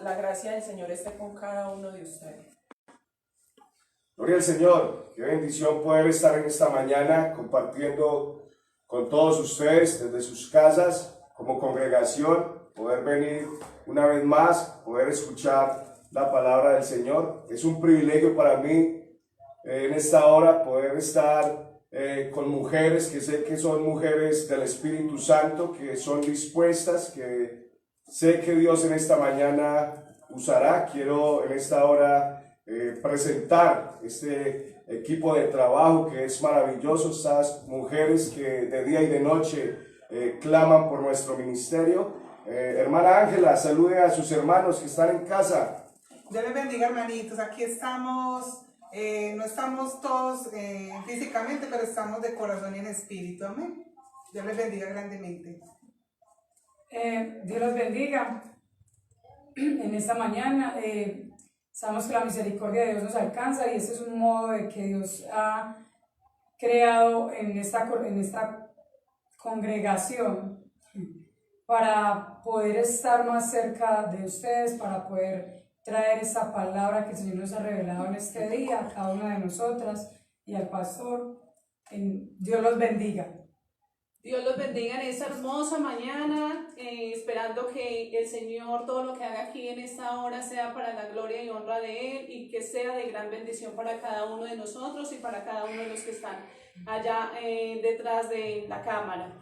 la gracia del Señor esté con cada uno de ustedes. Gloria al Señor, qué bendición poder estar en esta mañana compartiendo con todos ustedes desde sus casas como congregación, poder venir una vez más, poder escuchar la palabra del Señor. Es un privilegio para mí en esta hora poder estar con mujeres que sé que son mujeres del Espíritu Santo, que son dispuestas, que sé que Dios en esta mañana usará. Quiero en esta hora presentar este equipo de trabajo que es maravilloso, estas mujeres que de día y de noche claman por nuestro ministerio. Hermana Ángela, salude a sus hermanos que están en casa. Dios les bendiga, hermanitos. Aquí estamos, no estamos todos físicamente, pero estamos de corazón y en espíritu. Amén. Dios les bendiga grandemente. Dios los bendiga. En esta mañana sabemos que la misericordia de Dios nos alcanza y este es un modo de que Dios ha creado en esta congregación para poder estar más cerca de ustedes, para poder traer esta palabra que el Señor nos ha revelado en este día a cada una de nosotras y al pastor. Dios los bendiga. Dios los bendiga en esta hermosa mañana, esperando que el Señor todo lo que haga aquí en esta hora sea para la gloria y honra de Él y que sea de gran bendición para cada uno de nosotros y para cada uno de los que están allá detrás de la cámara.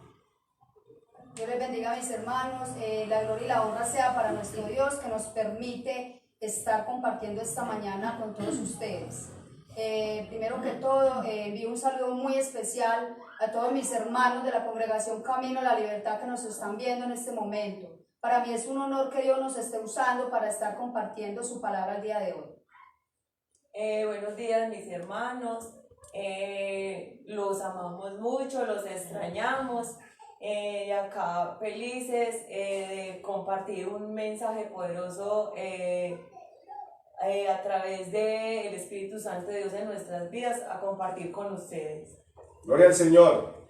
Dios les bendiga a mis hermanos, la gloria y la honra sea para nuestro Dios que nos permite estar compartiendo esta mañana con todos ustedes. Primero que todo, envío un saludo muy especial a todos mis hermanos de la congregación Camino a la Libertad que nos están viendo en este momento. Para mí es un honor que Dios nos esté usando para estar compartiendo su palabra el día de hoy. Buenos días, mis hermanos. Los amamos mucho, los extrañamos. Y acá felices de compartir un mensaje poderoso a través del Espíritu Santo de Dios en nuestras vidas, a compartir con ustedes. Gloria al Señor.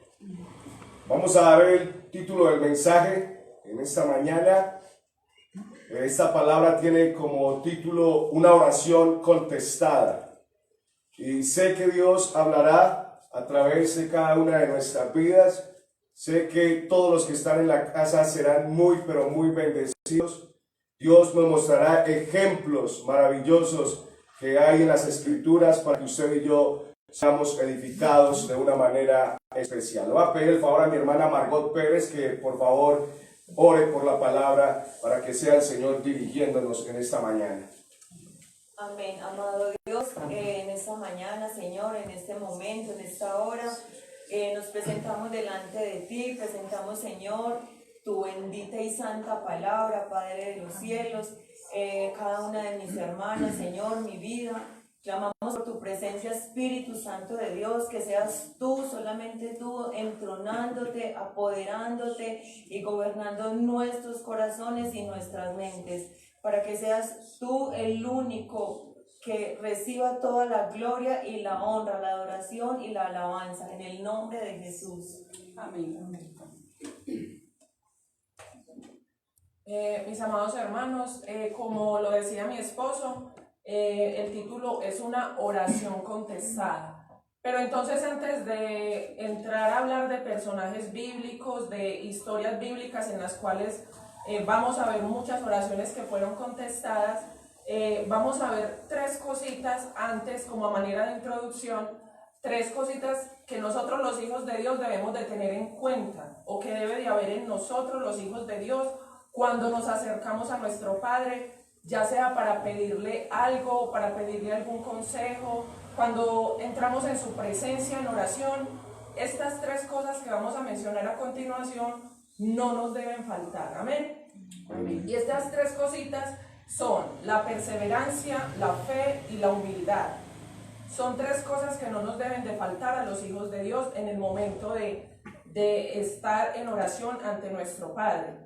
Vamos a dar el título del mensaje en esta mañana. Esta palabra tiene como título una oración contestada. Y sé que Dios hablará a través de cada una de nuestras vidas. Sé que todos los que están en la casa serán muy, pero muy bendecidos. Dios nos mostrará ejemplos maravillosos que hay en las Escrituras para que usted y yo seamos edificados de una manera especial. Le voy a pedir el favor a mi hermana Margot Pérez que por favor ore por la palabra para que sea el Señor dirigiéndonos en esta mañana. Amén, amado Dios, en esta mañana, Señor, en este momento, en esta hora, nos presentamos delante de ti, presentamos, Señor, tu bendita y santa palabra, Padre de los cielos, cada una de mis hermanas, Señor, mi vida. Clamamos por tu presencia, Espíritu Santo de Dios, que seas tú, solamente tú, entronándote, apoderándote y gobernando nuestros corazones y nuestras mentes, para que seas tú el único que reciba toda la gloria y la honra, la adoración y la alabanza, en el nombre de Jesús. Amén. Mis amados hermanos, como lo decía mi esposo, el título es una oración contestada. Pero entonces, antes de entrar a hablar de personajes bíblicos, de historias bíblicas en las cuales vamos a ver muchas oraciones que fueron contestadas, vamos a ver tres cositas antes, como a manera de introducción, tres cositas que nosotros los hijos de Dios debemos de tener en cuenta, o que debe de haber en nosotros los hijos de Dios cuando nos acercamos a nuestro Padre, ya sea para pedirle algo, para pedirle algún consejo, cuando entramos en su presencia en oración. Estas tres cosas que vamos a mencionar a continuación no nos deben faltar. Amén. Amén. Y estas tres cositas son la perseverancia, la fe y la humildad. Son tres cosas que no nos deben de faltar a los hijos de Dios en el momento de estar en oración ante nuestro Padre.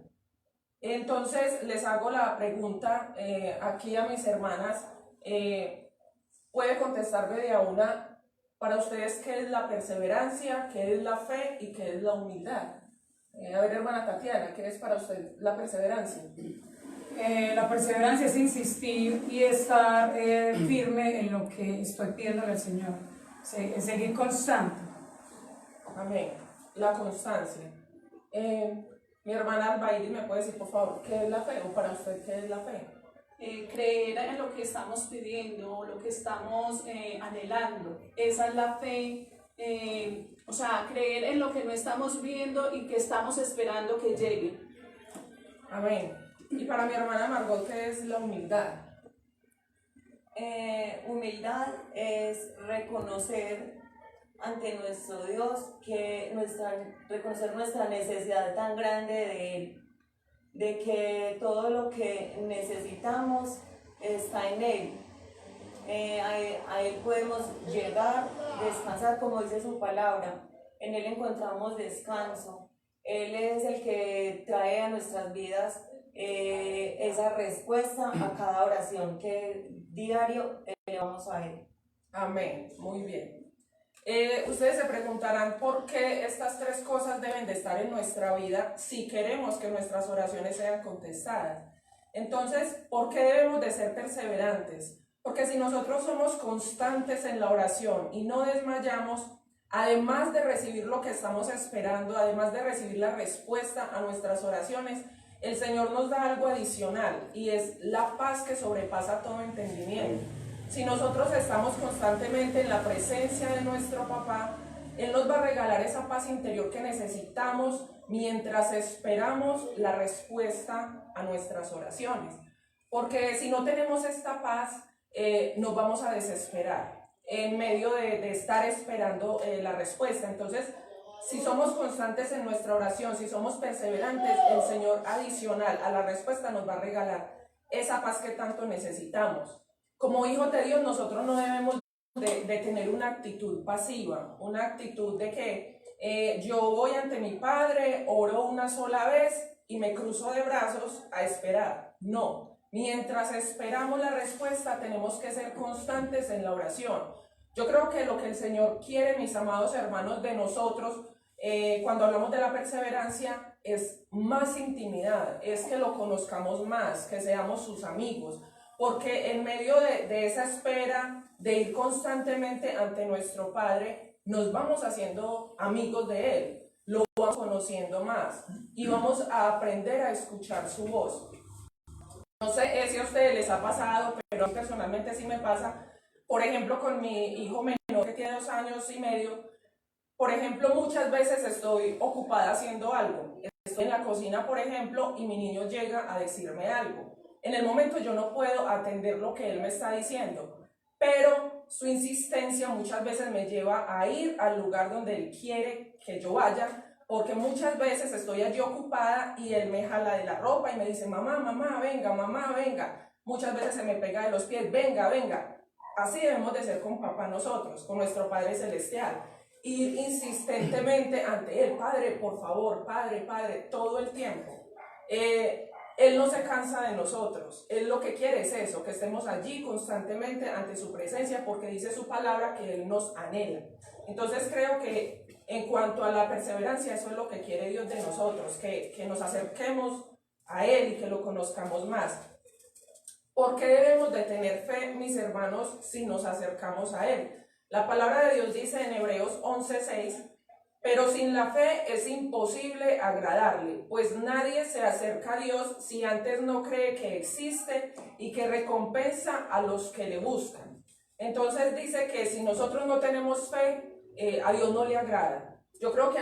Entonces les hago la pregunta aquí a mis hermanas, puede contestarme de a una, para ustedes, ¿qué es la perseverancia, qué es la fe y qué es la humildad? A ver, hermana Tatiana, ¿qué es para usted la perseverancia? La perseverancia es insistir y estar firme en lo que estoy pidiéndole al Señor. Seguir constante. Amén. La constancia. Mi hermana Albaidi, ¿me puede decir, por favor, qué es la fe? O para usted, ¿qué es la fe? Creer en lo que estamos pidiendo, lo que estamos anhelando. Esa es la fe. O sea, creer en lo que no estamos viendo y que estamos esperando que llegue. Amén. Y para mi hermana Margot, ¿qué es la humildad? Humildad es reconocer ante nuestro Dios reconocer nuestra necesidad tan grande de Él, de que todo lo que necesitamos está en Él. A Él podemos llegar, descansar, como dice su palabra. En Él encontramos descanso. Él es el que trae a nuestras vidas esa respuesta a cada oración que diario elevamos a Él. Amén. Muy bien. Ustedes se preguntarán por qué estas tres cosas deben de estar en nuestra vida si queremos que nuestras oraciones sean contestadas. Entonces, ¿por qué debemos de ser perseverantes? Porque si nosotros somos constantes en la oración y no desmayamos, además de recibir lo que estamos esperando, además de recibir la respuesta a nuestras oraciones, el Señor nos da algo adicional y es la paz que sobrepasa todo entendimiento. Si nosotros estamos constantemente en la presencia de nuestro papá, Él nos va a regalar esa paz interior que necesitamos mientras esperamos la respuesta a nuestras oraciones. Porque si no tenemos esta paz, nos vamos a desesperar en medio de estar esperando la respuesta. Entonces, si somos constantes en nuestra oración, si somos perseverantes, el Señor adicional a la respuesta nos va a regalar esa paz que tanto necesitamos. Como hijos de Dios, nosotros no debemos de tener una actitud pasiva, una actitud de que yo voy ante mi Padre, oro una sola vez y me cruzo de brazos a esperar. No, mientras esperamos la respuesta tenemos que ser constantes en la oración. Yo creo que lo que el Señor quiere, mis amados hermanos, de nosotros, cuando hablamos de la perseverancia, es más intimidad, es que lo conozcamos más, que seamos sus amigos. Porque en medio de esa espera, de ir constantemente ante nuestro Padre, nos vamos haciendo amigos de Él, lo vamos conociendo más y vamos a aprender a escuchar su voz. No sé si a ustedes les ha pasado, pero a mí personalmente sí me pasa. Por ejemplo, con mi hijo menor que tiene 2 años y medio, por ejemplo, muchas veces estoy ocupada haciendo algo. Estoy en la cocina, por ejemplo, y mi niño llega a decirme algo. En el momento yo no puedo atender lo que él me está diciendo, pero su insistencia muchas veces me lleva a ir al lugar donde él quiere que yo vaya, porque muchas veces estoy allí ocupada y él me jala de la ropa y me dice, mamá, mamá, venga. Muchas veces se me pega de los pies, venga. Así debemos de ser con papá nosotros, con nuestro Padre Celestial. Ir insistentemente ante Él, Padre, por favor, Padre, todo el tiempo. Él no se cansa de nosotros. Él lo que quiere es eso, que estemos allí constantemente ante su presencia, porque dice su palabra que Él nos anhela. Entonces creo que en cuanto a la perseverancia, eso es lo que quiere Dios de nosotros, que nos acerquemos a Él y que lo conozcamos más. ¿Por qué debemos de tener fe, mis hermanos, si nos acercamos a Él? La palabra de Dios dice en Hebreos 11:6, pero sin la fe es imposible agradarle, pues nadie se acerca a Dios si antes no cree que existe y que recompensa a los que le buscan. Entonces dice que si nosotros no tenemos fe, a Dios no le agrada. Yo creo que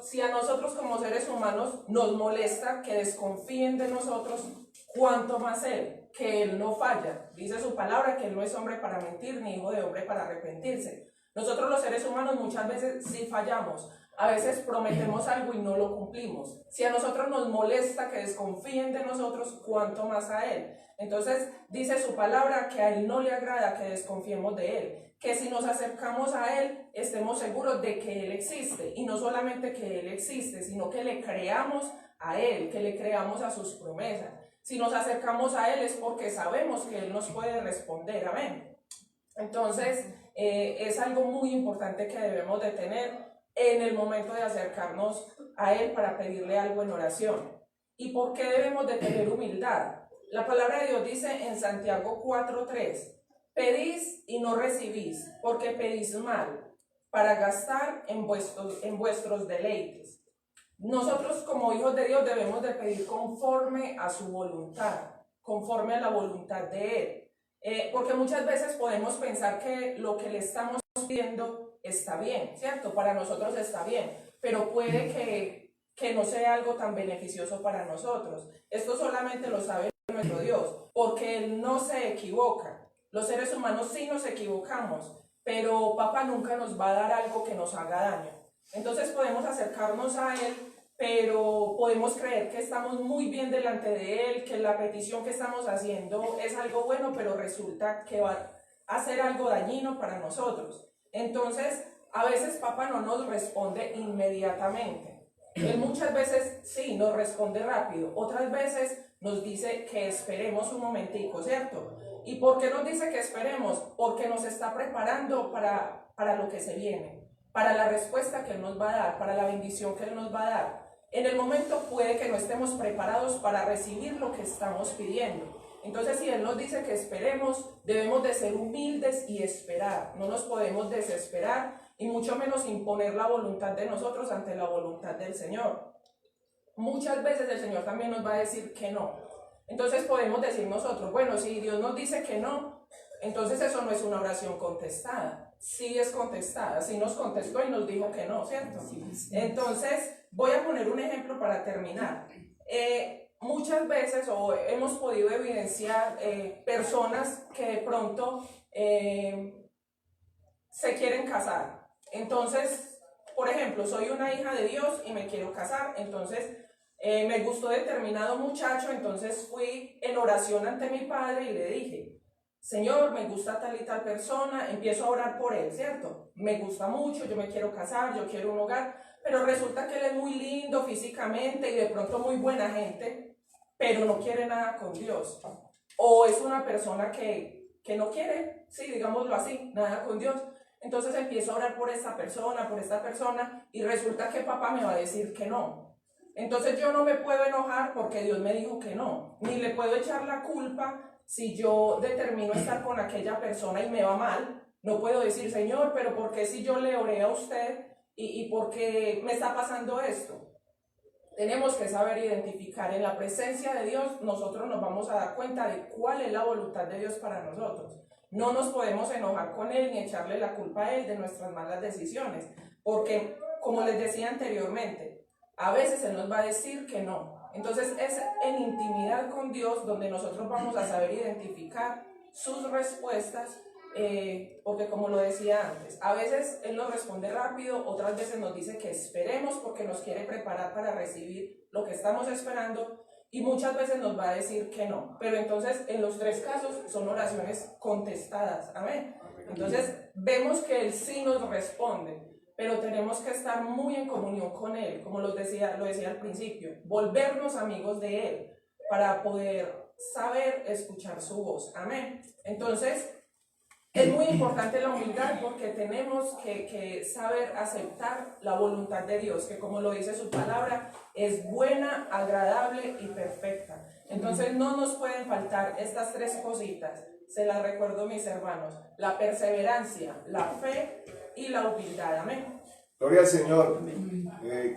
si a nosotros como seres humanos nos molesta que desconfíen de nosotros, cuánto más Él, que Él no falla. Dice su palabra que Él no es hombre para mentir, ni hijo de hombre para arrepentirse. Nosotros los seres humanos muchas veces sí fallamos. A veces prometemos algo y no lo cumplimos. Si a nosotros nos molesta que desconfíen de nosotros, cuánto más a Él. Entonces dice su palabra que a Él no le agrada que desconfiemos de Él. Que si nos acercamos a Él, estemos seguros de que Él existe. Y no solamente que Él existe, sino que le creamos a Él, que le creamos a sus promesas. Si nos acercamos a Él es porque sabemos que Él nos puede responder. Amén. Entonces, es algo muy importante que debemos de tener en el momento de acercarnos a Él para pedirle algo en oración. ¿Y por qué debemos de tener humildad? La palabra de Dios dice en Santiago 4:3, pedís y no recibís, porque pedís mal, para gastar en vuestros deleites. Nosotros como hijos de Dios debemos de pedir conforme a su voluntad, conforme a la voluntad de Él. Porque muchas veces podemos pensar que lo que le estamos pidiendo está bien, ¿cierto? Para nosotros está bien, pero puede que no sea algo tan beneficioso para nosotros. Esto solamente lo sabe nuestro Dios, porque Él no se equivoca. Los seres humanos sí nos equivocamos, pero Papá nunca nos va a dar algo que nos haga daño. Entonces podemos acercarnos a Él, pero podemos creer que estamos muy bien delante de Él, que la petición que estamos haciendo es algo bueno, pero resulta que va a ser algo dañino para nosotros. Entonces, a veces Papá no nos responde inmediatamente. Él muchas veces sí nos responde rápido, otras veces nos dice que esperemos un momentico, ¿cierto? ¿Y por qué nos dice que esperemos? Porque nos está preparando para lo que se viene, para la respuesta que Él nos va a dar, para la bendición que Él nos va a dar. En el momento puede que no estemos preparados para recibir lo que estamos pidiendo. Entonces, si Él nos dice que esperemos, debemos de ser humildes y esperar. No nos podemos desesperar y mucho menos imponer la voluntad de nosotros ante la voluntad del Señor. Muchas veces el Señor también nos va a decir que no. Entonces podemos decir nosotros, bueno, si Dios nos dice que no, entonces eso no es una oración contestada. Sí es contestada, sí nos contestó y nos dijo que no, ¿cierto? Entonces, voy a poner un ejemplo para terminar. Muchas veces hemos podido evidenciar personas que de pronto se quieren casar. Entonces, por ejemplo, soy una hija de Dios y me quiero casar, entonces me gustó determinado muchacho, entonces fui en oración ante mi padre y le dije, Señor, me gusta tal y tal persona, empiezo a orar por él, ¿cierto? Me gusta mucho, yo me quiero casar, yo quiero un hogar, pero resulta que él es muy lindo físicamente y de pronto muy buena gente, pero no quiere nada con Dios. O es una persona que no quiere, sí, digámoslo así, nada con Dios. Entonces empiezo a orar por esta persona, y resulta que papá me va a decir que no. Entonces yo no me puedo enojar porque Dios me dijo que no, ni le puedo echar la culpa si yo determino estar con aquella persona y me va mal. No puedo decir, Señor, pero ¿por qué si yo le oré a usted y por qué me está pasando esto? Tenemos que saber identificar. En la presencia de Dios nosotros nos vamos a dar cuenta de cuál es la voluntad de Dios para nosotros. No nos podemos enojar con Él ni echarle la culpa a Él de nuestras malas decisiones, porque, como les decía anteriormente, a veces Él nos va a decir que no. Entonces es en intimidad con Dios donde nosotros vamos a saber identificar sus respuestas, porque como lo decía antes, a veces Él nos responde rápido, otras veces nos dice que esperemos porque nos quiere preparar para recibir lo que estamos esperando, y muchas veces nos va a decir que no. Pero entonces en los tres casos son oraciones contestadas. Amén. Entonces vemos que Él sí nos responde, pero tenemos que estar muy en comunión con Él, como lo decía al principio, volvernos amigos de Él para poder saber escuchar su voz. Amén. Entonces, es muy importante la humildad porque tenemos que saber aceptar la voluntad de Dios, que como lo dice su palabra, es buena, agradable y perfecta. Entonces, no nos pueden faltar estas tres cositas. Se las recuerdo, mis hermanos: la perseverancia, la fe y la humildad. Amén. Gloria al Señor.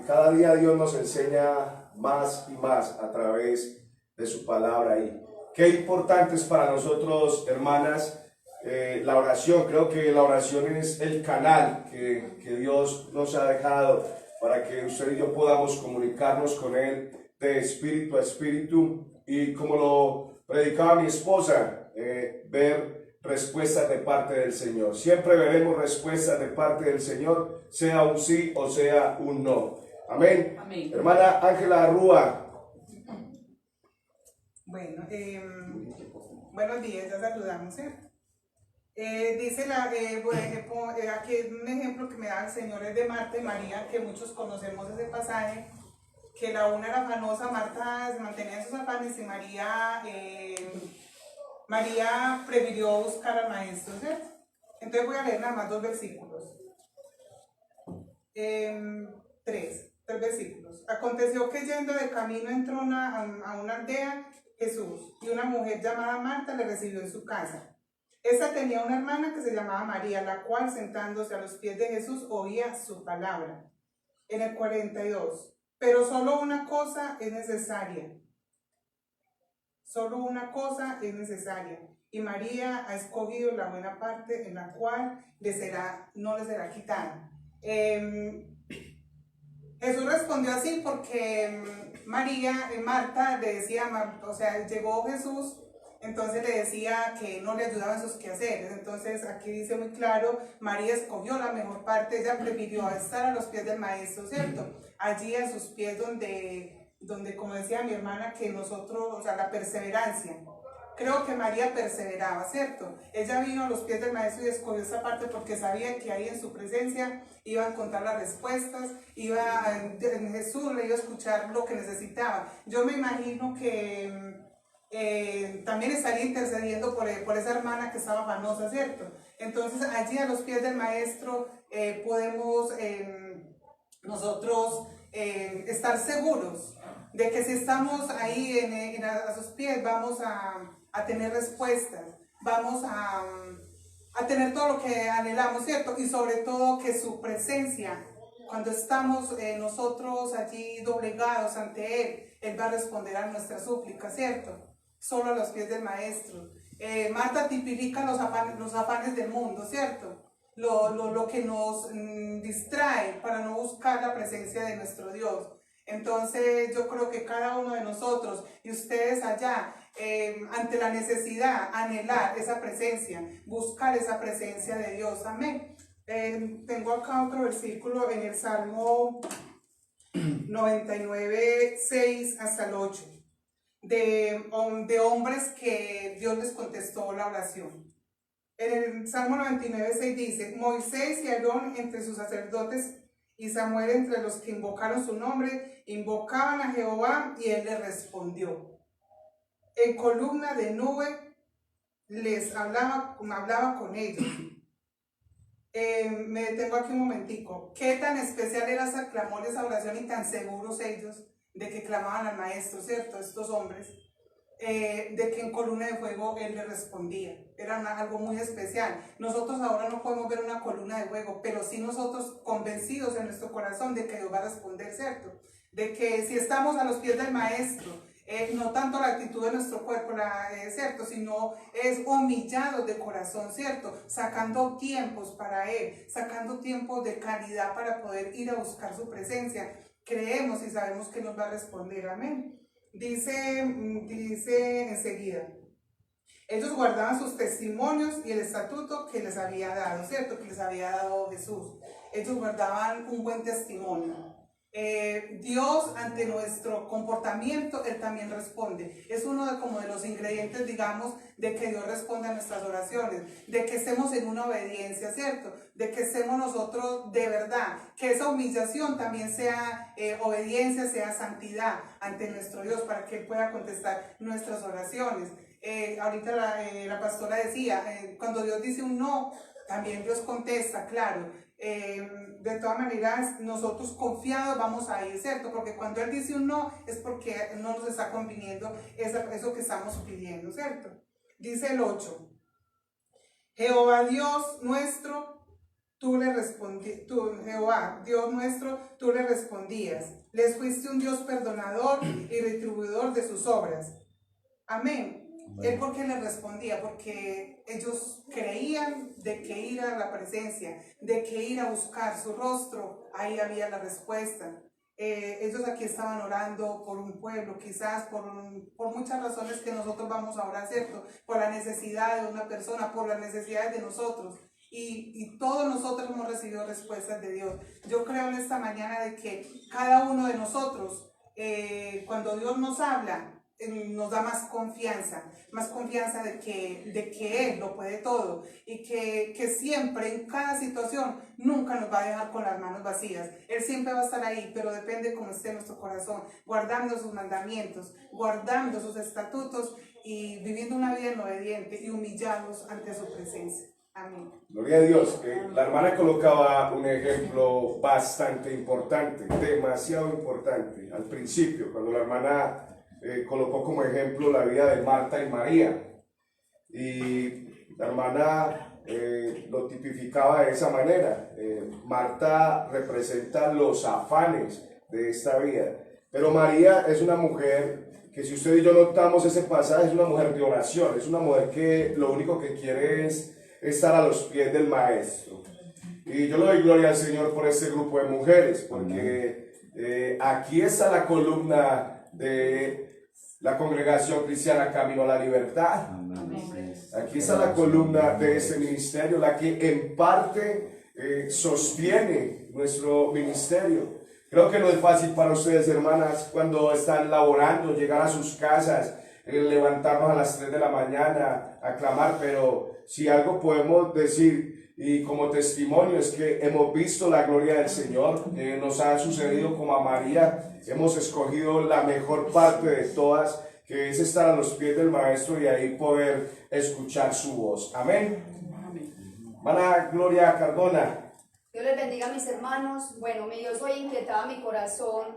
Cada día Dios nos enseña más y más a través de su palabra. Y qué importante es para nosotros, hermanas, la oración. Creo que la oración es el canal que Dios nos ha dejado para que usted y yo podamos comunicarnos con Él de espíritu a espíritu. Y como lo predicaba mi esposa, ver respuestas de parte del Señor. Siempre veremos respuestas de parte del Señor, sea un sí o sea un no. Amén. Amén. Hermana Ángela Arrúa. Bueno, buenos días, ya saludamos. Dice aquí un ejemplo que me da el Señor es de Marta y María, que muchos conocemos ese pasaje, que la una era afanosa, Marta se mantenía en sus afanes y María prefirió buscar al maestro, ¿cierto? Entonces voy a leer nada más dos versículos. Tres versículos. Aconteció que yendo de camino entró a una aldea Jesús, y una mujer llamada Marta le recibió en su casa. Esta tenía una hermana que se llamaba María, la cual sentándose a los pies de Jesús oía su palabra. En el 42, pero solo una cosa es necesaria. Solo una cosa es necesaria. Y María ha escogido la buena parte en la cual no le será quitada. Jesús respondió así porque Marta le decía, o sea, llegó Jesús, entonces le decía que no le ayudaba en sus quehaceres. Entonces aquí dice muy claro, María escogió la mejor parte, ella prefirió estar a los pies del Maestro, ¿cierto? Allí a sus pies donde como decía mi hermana, que nosotros, o sea, la perseverancia. Creo que María perseveraba, ¿cierto? Ella vino a los pies del Maestro y escogió esa parte porque sabía que ahí en su presencia iba a encontrar las respuestas, en Jesús le iba a escuchar lo que necesitaba. Yo me imagino que también estaría intercediendo por esa hermana que estaba afanosa, ¿cierto? Entonces allí a los pies del Maestro podemos nosotros estar seguros de que si estamos ahí a sus pies vamos a tener respuestas, vamos a tener todo lo que anhelamos, ¿cierto? Y sobre todo que su presencia, cuando estamos nosotros allí doblegados ante Él va a responder a nuestras súplicas, ¿cierto? Solo a los pies del Maestro. Marta tipifica los afanes del mundo, ¿cierto? Lo que nos distrae para no buscar la presencia de nuestro Dios. Entonces yo creo que cada uno de nosotros y ustedes allá, ante la necesidad, anhelar esa presencia, buscar esa presencia de Dios. Amén. Tengo acá otro versículo en el Salmo 99, 6 hasta el 8, de hombres que Dios les contestó la oración. En el Salmo 99, 6 dice, Moisés y Aarón entre sus sacerdotes y Samuel entre los que invocaron su nombre, invocaban a Jehová y él les respondió. En columna de nube les hablaba con ellos. Me detengo aquí un momentico. Qué tan especial era ese clamor, esa oración, y tan seguros ellos de que clamaban al Maestro, ¿cierto? Estos hombres, de que en columna de fuego él les respondía. Era algo muy especial. Nosotros ahora no podemos ver una columna de fuego, pero sí nosotros convencidos en nuestro corazón de que Dios va a responder, ¿cierto? De que si estamos a los pies del Maestro, no tanto la actitud de nuestro cuerpo, ¿cierto? Sino es humillados de corazón, ¿cierto? Sacando tiempos para Él, sacando tiempos de calidad para poder ir a buscar su presencia. Creemos y sabemos que nos va a responder, amén. Dice enseguida, ellos guardaban sus testimonios y el estatuto que les había dado, ¿cierto? Que les había dado Jesús. Ellos guardaban un buen testimonio. Dios, ante nuestro comportamiento, Él también responde. Es uno de los ingredientes, digamos, de que Dios responde a nuestras oraciones, de que estemos en una obediencia, ¿cierto? De que estemos nosotros de verdad, que esa humillación también sea obediencia, sea santidad ante nuestro Dios, para que Él pueda contestar nuestras oraciones. Ahorita la pastora decía, cuando Dios dice un no, también Dios contesta, claro. De todas maneras, nosotros confiados vamos a ir, ¿cierto? Porque cuando Él dice un no, es porque no nos está conviniendo eso que estamos pidiendo, ¿cierto? Dice el 8, Jehová Dios nuestro, Jehová Dios nuestro, tú le respondías, les fuiste un Dios perdonador y retribuidor de sus obras. Amén. Él, ¿por qué les respondía? Porque ellos creían de que ir a la presencia, de que ir a buscar su rostro, ahí había la respuesta. Ellos aquí estaban orando por un pueblo, quizás por muchas razones que nosotros vamos a orar, ¿cierto? Por la necesidad de una persona, por las necesidades de nosotros. Y todos nosotros hemos recibido respuestas de Dios. Yo creo en esta mañana de que cada uno de nosotros, cuando Dios nos habla, nos da más confianza de que Él lo puede todo, y que siempre, en cada situación, nunca nos va a dejar con las manos vacías. Él siempre va a estar ahí, pero depende cómo esté nuestro corazón, guardando sus mandamientos, guardando sus estatutos y viviendo una vida obediente y humillados ante su presencia. Amén. Gloria a Dios. La hermana colocaba un ejemplo bastante importante, demasiado importante. Al principio, cuando la hermana colocó como ejemplo la vida de Marta y María. Y la hermana lo tipificaba de esa manera. Marta representa los afanes de esta vida, pero María es una mujer que, si usted y yo notamos ese pasaje, es una mujer de oración, es una mujer que lo único que quiere es estar a los pies del Maestro. Y yo le doy gloria al Señor por este grupo de mujeres, porque aquí está la columna de la Congregación Cristiana Camino a la Libertad. Aquí está la columna de este ministerio, la que en parte sostiene nuestro ministerio. Creo que no es fácil para ustedes, hermanas, cuando están laborando, llegar a sus casas, levantarnos a las 3 de la mañana a clamar, pero si algo podemos decir y como testimonio es que hemos visto la gloria del Señor, nos ha sucedido como a María, hemos escogido la mejor parte de todas, que es estar a los pies del Maestro y ahí poder escuchar su voz. Amén. Hermana Gloria Cardona. Dios les bendiga, mis hermanos. Bueno, Dios hoy inquietaba mi corazón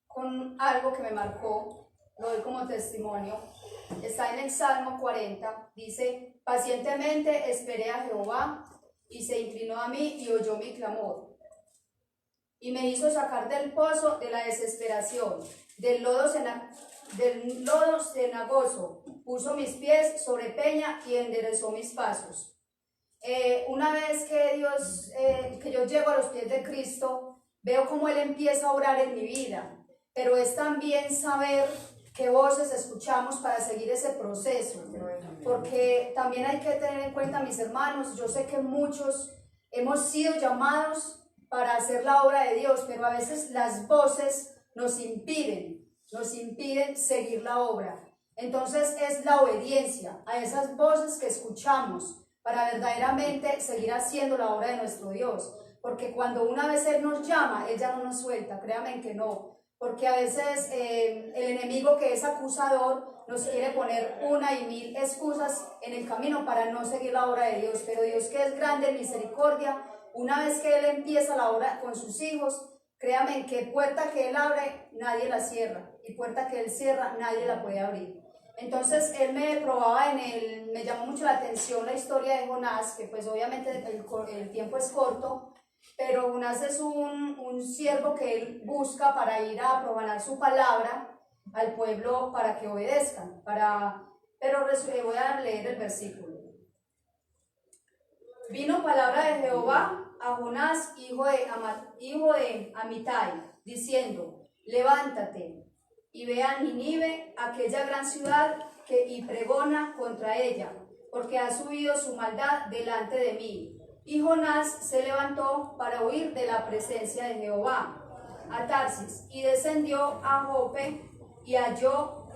con algo que me marcó, lo doy como testimonio. Está en el Salmo 40, dice: pacientemente esperé a Jehová, y se inclinó a mí y oyó mi clamor. Y me hizo sacar del pozo de la desesperación, del lodo cenagoso, puso mis pies sobre peña y enderezó mis pasos. Una vez que yo llego a los pies de Cristo, veo cómo Él empieza a obrar en mi vida, pero es también saber qué voces escuchamos para seguir ese proceso, porque también hay que tener en cuenta, mis hermanos, yo sé que muchos hemos sido llamados para hacer la obra de Dios, pero a veces las voces nos impiden seguir la obra. Entonces es la obediencia a esas voces que escuchamos para verdaderamente seguir haciendo la obra de nuestro Dios, porque cuando una vez Él nos llama, Él ya no nos suelta, créanme que no, porque a veces el enemigo, que es acusador, nos quiere poner una y mil excusas en el camino para no seguir la obra de Dios, pero Dios, que es grande en misericordia, una vez que Él empieza la obra con sus hijos, créanme que puerta que Él abre, nadie la cierra, y puerta que Él cierra, nadie la puede abrir. Entonces Él me probaba me llamó mucho la atención la historia de Jonás, que pues obviamente el tiempo es corto, pero Jonás es un siervo que Él busca para ir a profanar su palabra al pueblo para que obedezcan, pero voy a leer el versículo. Vino palabra de Jehová a Jonás, hijo de Amitai, diciendo: levántate y ve a Nínive, aquella gran ciudad, y pregona contra ella, porque ha subido su maldad delante de mí. Y Jonás se levantó para huir de la presencia de Jehová a Tarsis, y descendió a Jope, y halló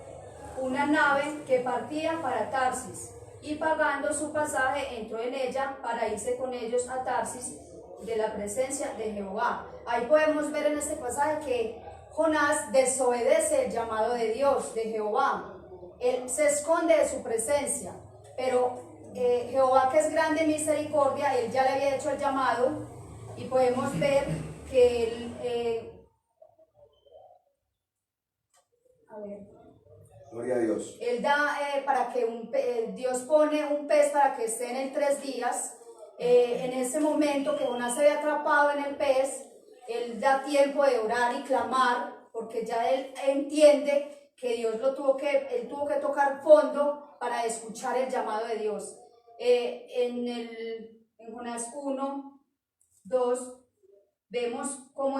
una nave que partía para Tarsis, y pagando su pasaje entró en ella para irse con ellos a Tarsis de la presencia de Jehová. Ahí podemos ver en este pasaje que Jonás desobedece el llamado de Dios, de Jehová. Él se esconde de su presencia, pero Jehová, que es grande en misericordia, Él ya le había hecho el llamado, y podemos ver que Gloria a Dios. Él da para que Dios pone un pez para que esté en él 3 días. En ese momento que Jonás se había atrapado en el pez, Él da tiempo de orar y clamar, porque ya él entiende que él tuvo que tocar fondo para escuchar el llamado de Dios. En Jonás 1, 2, vemos cómo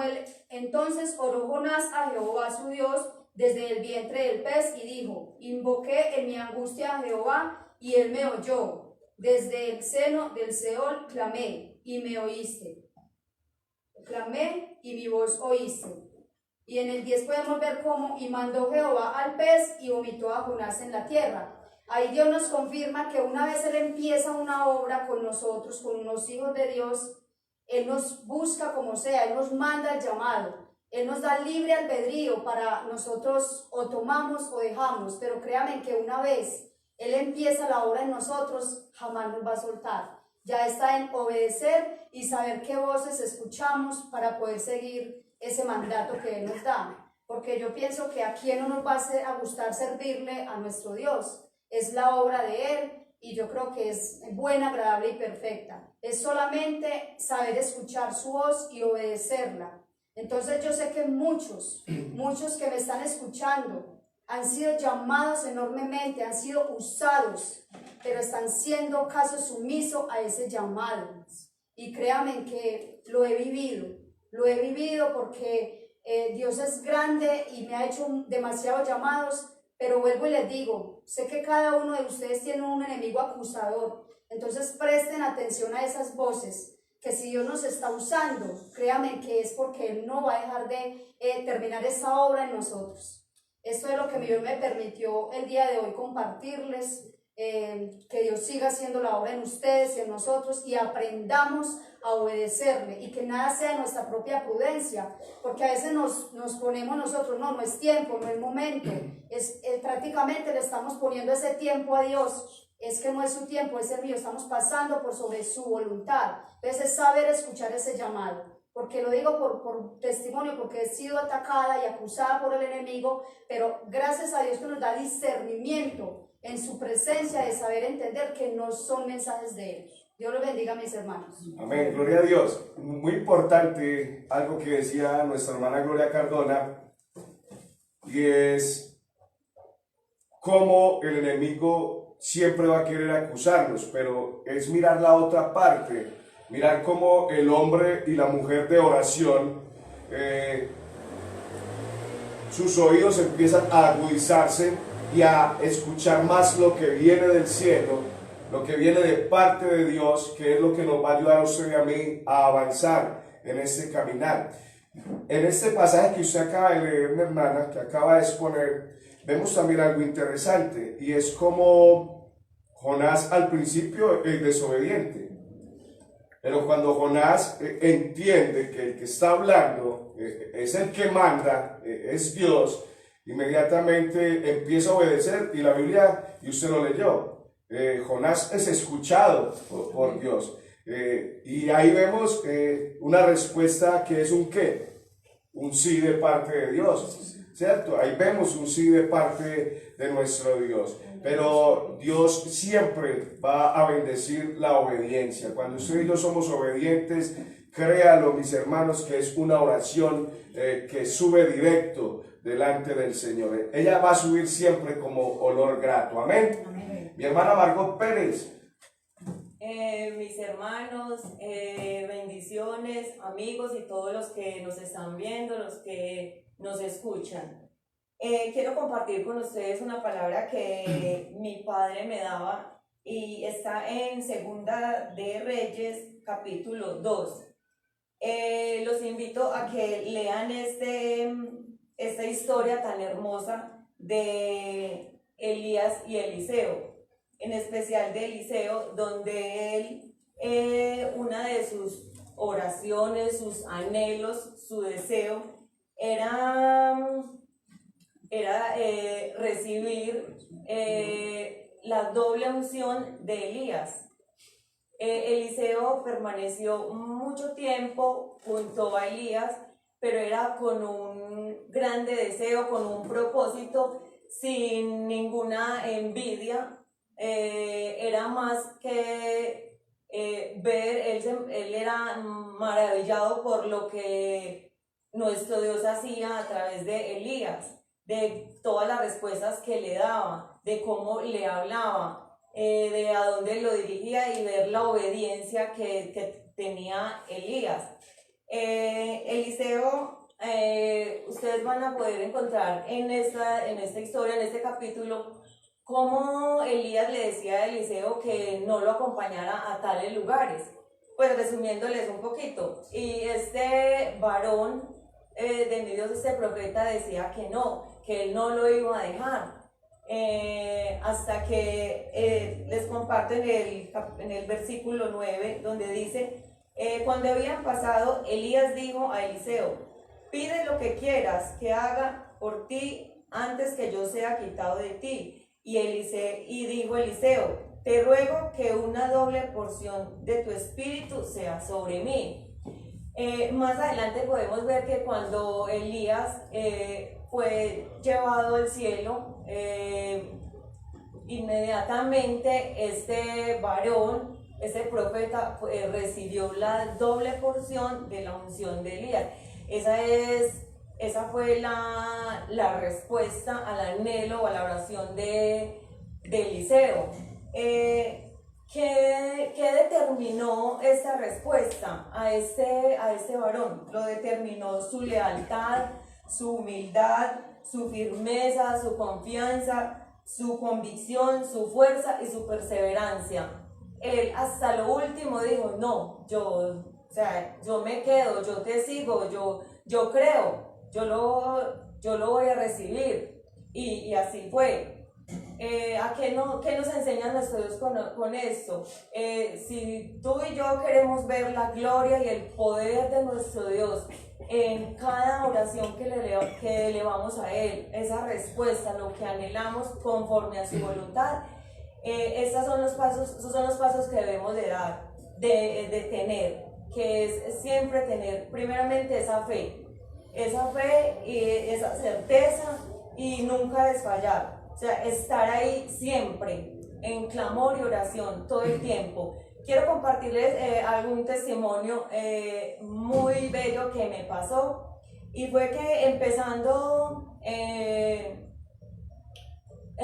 entonces oró Jonás a Jehová su Dios desde el vientre del pez y dijo: invoqué en mi angustia a Jehová y Él me oyó. Desde el seno del Seol clamé y me oíste. Clamé y mi voz oíste. Y en el 10 podemos ver cómo: y mandó Jehová al pez y vomitó a Jonás en la tierra. Ahí Dios nos confirma que una vez Él empieza una obra con nosotros, con los hijos de Dios, Él nos busca como sea, Él nos manda el llamado, Él nos da libre albedrío para nosotros o tomamos o dejamos, pero créanme que una vez Él empieza la obra en nosotros, jamás nos va a soltar. Ya está en obedecer y saber qué voces escuchamos para poder seguir ese mandato que Él nos da. porque yo pienso que a quién no nos va a gustar servirle a nuestro Dios. Es la obra de Él y yo creo que es buena, agradable y perfecta. Es solamente saber escuchar su voz y obedecerla. Entonces yo sé que muchos que me están escuchando han sido llamados enormemente, han sido usados, pero están siendo caso sumiso a ese llamado. Y créanme que lo he vivido porque Dios es grande y me ha hecho demasiados llamados, pero vuelvo y les digo, sé que cada uno de ustedes tiene un enemigo acusador, entonces presten atención a esas voces, que si Dios nos está usando, créanme que es porque Él no va a dejar de terminar esa obra en nosotros. Esto es lo que Dios me permitió el día de hoy compartirles, que Dios siga haciendo la obra en ustedes y en nosotros y aprendamos a obedecerle y que nada sea nuestra propia prudencia, porque a veces nos ponemos nosotros, no es tiempo, no es momento, prácticamente le estamos poniendo ese tiempo a Dios. Es que no es su tiempo, es el mío, estamos pasando por sobre su voluntad. Entonces es saber escuchar ese llamado, porque lo digo por testimonio, porque he sido atacada y acusada por el enemigo, pero gracias a Dios que nos da discernimiento en su presencia de saber entender que no son mensajes de Él. Dios los bendiga, mis hermanos. Amén, gloria a Dios. Muy importante algo que decía nuestra hermana Gloria Cardona, y es cómo el enemigo siempre va a querer acusarnos, pero es mirar la otra parte, mirar cómo el hombre y la mujer de oración, sus oídos empiezan a agudizarse y a escuchar más lo que viene del cielo, lo que viene de parte de Dios, que es lo que nos va a ayudar a usted y a mí a avanzar en este caminar. En este pasaje que usted acaba de leer, mi hermana, que acaba de exponer, vemos también algo interesante, y es como Jonás al principio es desobediente, pero cuando Jonás entiende que el que está hablando es el que manda, es Dios, inmediatamente empieza a obedecer, y la Biblia, y usted lo leyó, Jonás es escuchado por Dios, y ahí vemos una respuesta que es un ¿qué? Un sí de parte de Dios, ¿cierto? Ahí vemos un sí de parte de nuestro Dios, pero Dios siempre va a bendecir la obediencia. Cuando usted y yo somos obedientes, créalo, mis hermanos, que es una oración que sube directo delante del Señor. Ella va a subir siempre como olor grato. Amén. Amén. Mi hermana Margot Pérez. Mis hermanos, bendiciones, amigos y todos los que nos están viendo, los que nos escuchan. Quiero compartir con ustedes una palabra que mi padre me daba y está en Segunda de Reyes, capítulo 2. Los invito a que lean esta historia tan hermosa de Elías y Eliseo, en especial de Eliseo, donde él, una de sus oraciones, sus anhelos, su deseo, era recibir la doble unción de Elías. Eliseo permaneció mucho tiempo junto a Elías, pero era con un grande deseo, con un propósito, sin ninguna envidia. Era más que ver, él era maravillado por lo que nuestro Dios hacía a través de Elías, de todas las respuestas que le daba, de cómo le hablaba, de a dónde lo dirigía, y ver la obediencia que tenía Elías. Eliseo, ustedes van a poder encontrar en esta historia, en este capítulo, cómo Elías le decía a Eliseo que no lo acompañara a tales lugares. Pues resumiéndoles un poquito, y este varón de mi Dios, este profeta, decía que él no lo iba a dejar, hasta que les comparto en el versículo 9, donde dice, cuando habían pasado, Elías dijo a Eliseo, pide lo que quieras que haga por ti antes que yo sea quitado de ti. Y dijo Eliseo, te ruego que una doble porción de tu espíritu sea sobre mí. Más adelante podemos ver que cuando Elías fue llevado al cielo, inmediatamente este varón, este profeta, recibió la doble porción de la unción de Elías. Esa fue la respuesta al anhelo o a la oración de Eliseo. ¿Qué determinó esta respuesta a este varón? Lo determinó su lealtad, su humildad, su firmeza, su confianza, su convicción, su fuerza y su perseverancia. Él hasta lo último dijo, no, yo me quedo, yo te sigo, yo creo, yo lo voy a recibir. Y así fue. ¿Qué nos enseña nuestro Dios con esto? Si tú y yo queremos ver la gloria y el poder de nuestro Dios en cada oración que elevamos a Él, esa respuesta, lo que anhelamos conforme a su voluntad, esos son los pasos que debemos de dar, de tener, que es siempre tener primeramente esa fe y esa certeza y nunca desfallar. O sea, estar ahí siempre, en clamor y oración, todo el tiempo. Quiero compartirles algún testimonio muy bello que me pasó. Y fue que empezando en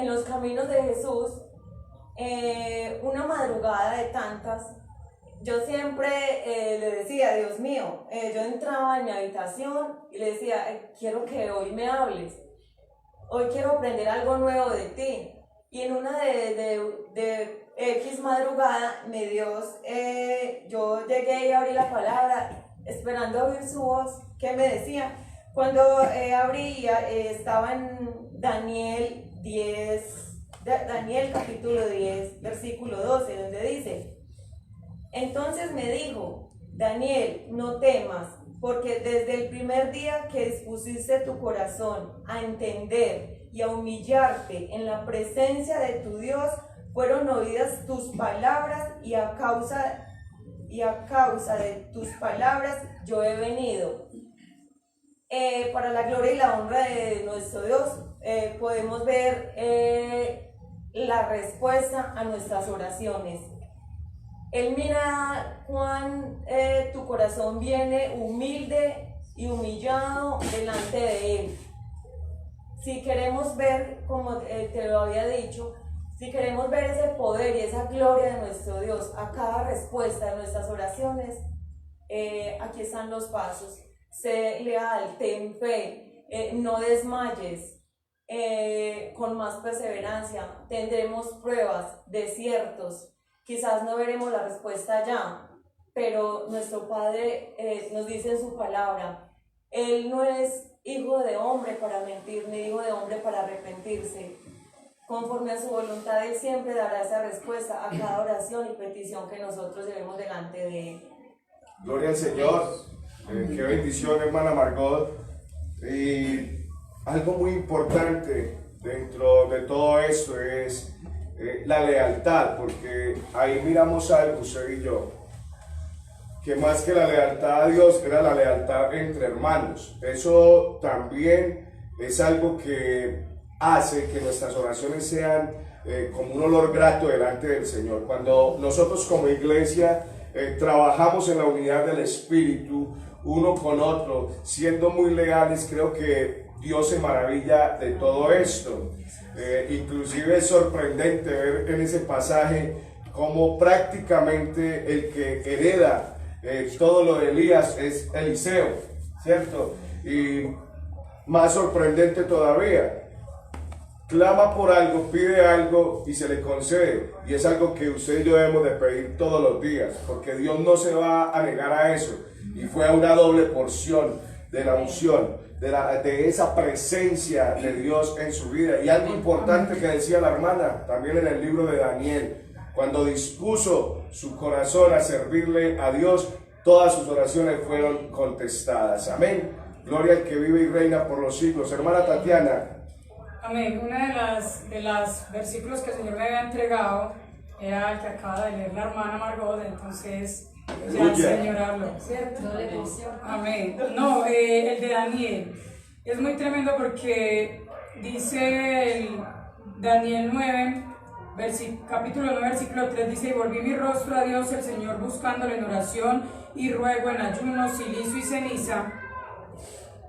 los caminos de Jesús, una madrugada de tantas, yo siempre le decía, Dios mío, yo entraba en mi habitación y le decía, quiero que hoy me hables. Hoy quiero aprender algo nuevo de ti. Y en una de X madrugada, yo llegué y abrí la palabra, esperando oír su voz, que me decía. Cuando abrí, estaba en Daniel capítulo 10, versículo 12, donde dice, entonces me dijo, Daniel, no temas, porque desde el primer día que dispusiste tu corazón a entender y a humillarte en la presencia de tu Dios, fueron oídas tus palabras y a causa de tus palabras yo he venido. Para la gloria y la honra de nuestro Dios, podemos ver la respuesta a nuestras oraciones. Él mira cuán tu corazón viene humilde y humillado delante de Él. Si queremos ver, como te lo había dicho, si queremos ver ese poder y esa gloria de nuestro Dios a cada respuesta de nuestras oraciones, aquí están los pasos. Sé leal, ten fe, no desmayes, con más perseverancia. Tendremos pruebas, desiertos. Quizás no veremos la respuesta ya, pero nuestro Padre nos dice en su palabra, Él no es hijo de hombre para mentir, ni hijo de hombre para arrepentirse. Conforme a su voluntad, Él siempre dará esa respuesta a cada oración y petición que nosotros llevemos delante de Él. Gloria al Señor. Qué bendición, hermana Margot. Y algo muy importante dentro de todo esto es la lealtad, porque ahí miramos algo, usted y yo, que más que la lealtad a Dios era la lealtad entre hermanos. Eso también es algo que hace que nuestras oraciones sean como un olor grato delante del Señor. Cuando nosotros como iglesia trabajamos en la unidad del Espíritu, uno con otro, siendo muy leales, creo que Dios se maravilla de todo esto. Inclusive es sorprendente ver en ese pasaje cómo prácticamente el que hereda todo lo de Elías es Eliseo, ¿cierto? Y más sorprendente todavía, clama por algo, pide algo y se le concede. Y es algo que usted y yo debemos de pedir todos los días, porque Dios no se va a negar a eso. Y fue una doble porción de la unción, de esa presencia de Dios en su vida. Y algo importante que decía la hermana también en el libro de Daniel, cuando dispuso su corazón a servirle a Dios, todas sus oraciones fueron contestadas. Amén. Gloria al que vive y reina por los siglos. Hermana Tatiana. Amén. Una de las versículos que el Señor me había entregado era el que acaba de leer la hermana Margot. Entonces Ya el Señor habló, ¿cierto? Amén. No, el de Daniel. Es muy tremendo porque dice el Daniel 9, capítulo 9, versículo 3, dice: y volví mi rostro a Dios el Señor buscándole en oración y ruego en ayuno, silicio y ceniza.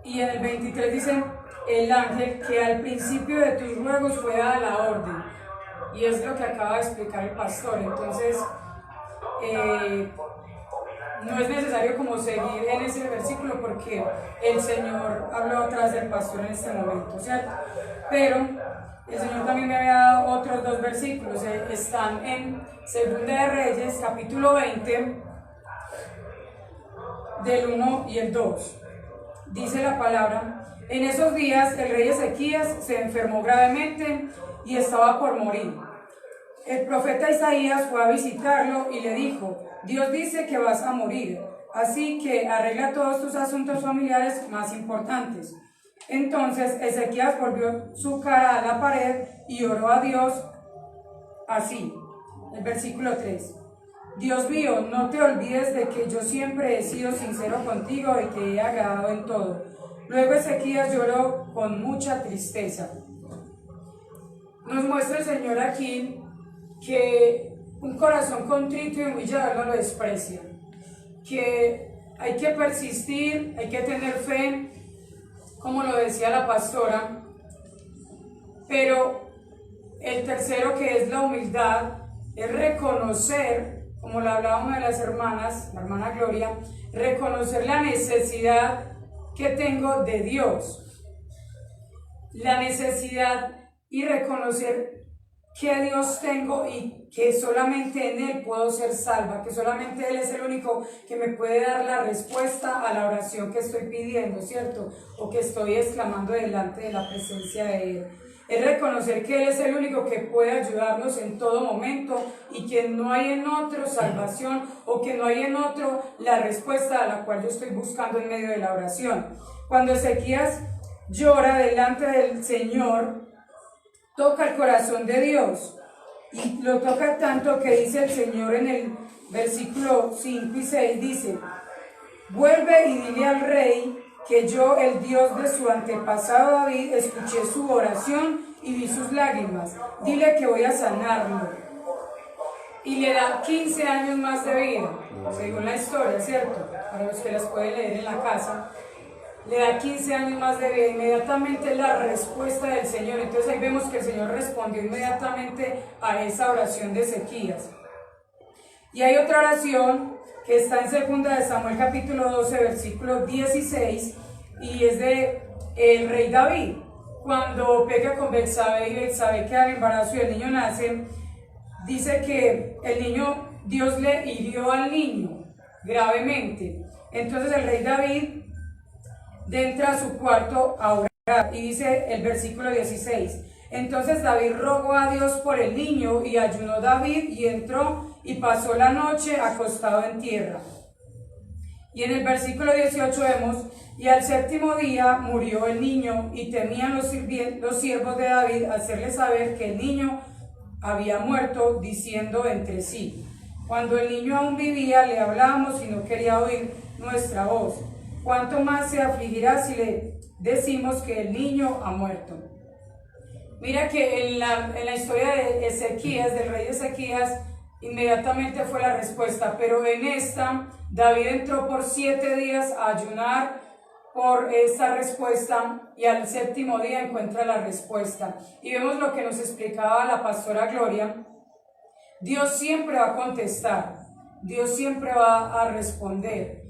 Y en el 23 dice: el ángel que al principio de tus ruegos fue dada la orden. Y es lo que acaba de explicar el pastor. Entonces, no es necesario como seguir en ese versículo porque el Señor habló atrás del pastor en este momento, ¿cierto? Pero el Señor también me había dado otros dos versículos, están en Segunda de Reyes, capítulo 20, del 1 y el 2. Dice la palabra: en esos días el rey Ezequías se enfermó gravemente y estaba por morir. El profeta Isaías fue a visitarlo y le dijo: Dios dice que vas a morir, así que arregla todos tus asuntos familiares más importantes. Entonces Ezequías volvió su cara a la pared y oró a Dios así. El versículo 3. Dios mío, no te olvides de que yo siempre he sido sincero contigo y te he agradado en todo. Luego Ezequías lloró con mucha tristeza. Nos muestra el Señor aquí que un corazón contrito y humillado no lo desprecia, que hay que persistir, hay que tener fe, como lo decía la pastora, pero el tercero, que es la humildad, es reconocer, como lo hablaba una de las hermanas, la hermana Gloria, reconocer la necesidad que tengo de Dios, la necesidad y reconocer que Dios tengo y que solamente en Él puedo ser salva, que solamente Él es el único que me puede dar la respuesta a la oración que estoy pidiendo, ¿cierto? O que estoy exclamando delante de la presencia de Él. Es reconocer que Él es el único que puede ayudarnos en todo momento y que no hay en otro salvación o que no hay en otro la respuesta a la cual yo estoy buscando en medio de la oración. Cuando Ezequías llora delante del Señor, toca el corazón de Dios y lo toca tanto que dice el Señor en el versículo 5 y 6, dice: vuelve y dile al rey que yo, el Dios de su antepasado David, escuché su oración y vi sus lágrimas. Dile que voy a sanarlo. Y le da 15 años más de vida, según la historia, ¿cierto? Para los que las pueden leer en la casa. Le da 15 años más de vida. Inmediatamente la respuesta del Señor. Entonces ahí vemos que el Señor respondió inmediatamente a esa oración de Ezequías. Y hay otra oración que está en Segunda de Samuel capítulo 12, versículo 16, y es de el rey David. Cuando peca con Betsabé y Betsabé queda en embarazo y el niño nace, dice que el niño, Dios le hirió al niño gravemente. Entonces el rey David entra a su cuarto a orar y dice el versículo 16: entonces David rogó a Dios por el niño y ayunó David y entró y pasó la noche acostado en tierra. Y en el versículo 18 vemos: y al séptimo día murió el niño y temían los siervos de David hacerle saber que el niño había muerto, diciendo entre sí: cuando el niño aún vivía le hablábamos y no quería oír nuestra voz. ¿Cuánto más se afligirá si le decimos que el niño ha muerto? Mira que en la historia de Ezequías, del rey Ezequías, inmediatamente fue la respuesta, pero en esta, David entró por 7 días a ayunar por esta respuesta y al séptimo día encuentra la respuesta. Y vemos lo que nos explicaba la pastora Gloria. Dios siempre va a contestar, Dios siempre va a responder.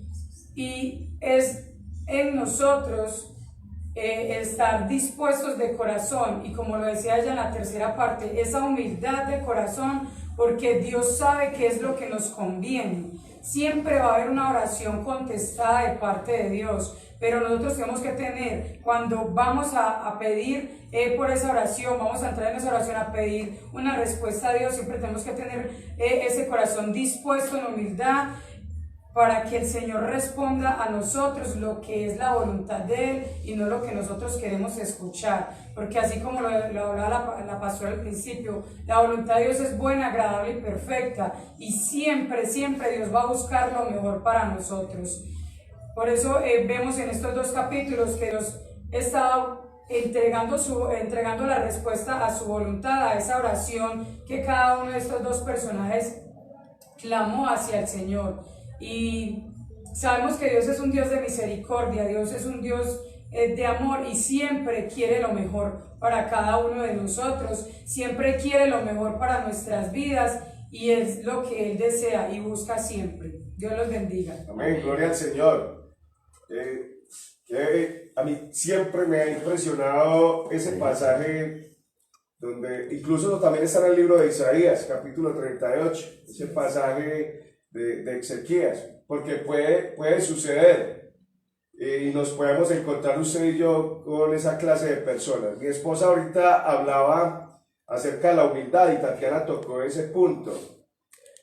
Y es en nosotros estar dispuestos de corazón, y como lo decía ella en la tercera parte, esa humildad de corazón, porque Dios sabe qué es lo que nos conviene. Siempre va a haber una oración contestada de parte de Dios, pero nosotros tenemos que tener, cuando vamos a pedir por esa oración, vamos a entrar en esa oración a pedir una respuesta a Dios, siempre tenemos que tener ese corazón dispuesto en humildad, para que el Señor responda a nosotros lo que es la voluntad de Él y no lo que nosotros queremos escuchar. Porque así como lo hablaba la pastora al principio, la voluntad de Dios es buena, agradable y perfecta, y siempre Dios va a buscar lo mejor para nosotros. Por eso vemos en estos dos capítulos que Dios está entregando la respuesta a su voluntad, a esa oración que cada uno de estos dos personajes clamó hacia el Señor. Y sabemos que Dios es un Dios de misericordia, Dios es un Dios de amor y siempre quiere lo mejor para cada uno de nosotros, siempre quiere lo mejor para nuestras vidas y es lo que Él desea y busca siempre. Dios los bendiga. Amén, gloria al Señor. A mí siempre me ha impresionado ese pasaje donde incluso también está en el libro de Isaías, capítulo 38, ese pasaje de Ezequías, porque puede suceder y nos podemos encontrar usted y yo con esa clase de personas. Mi esposa ahorita hablaba acerca de la humildad y Tatiana tocó ese punto.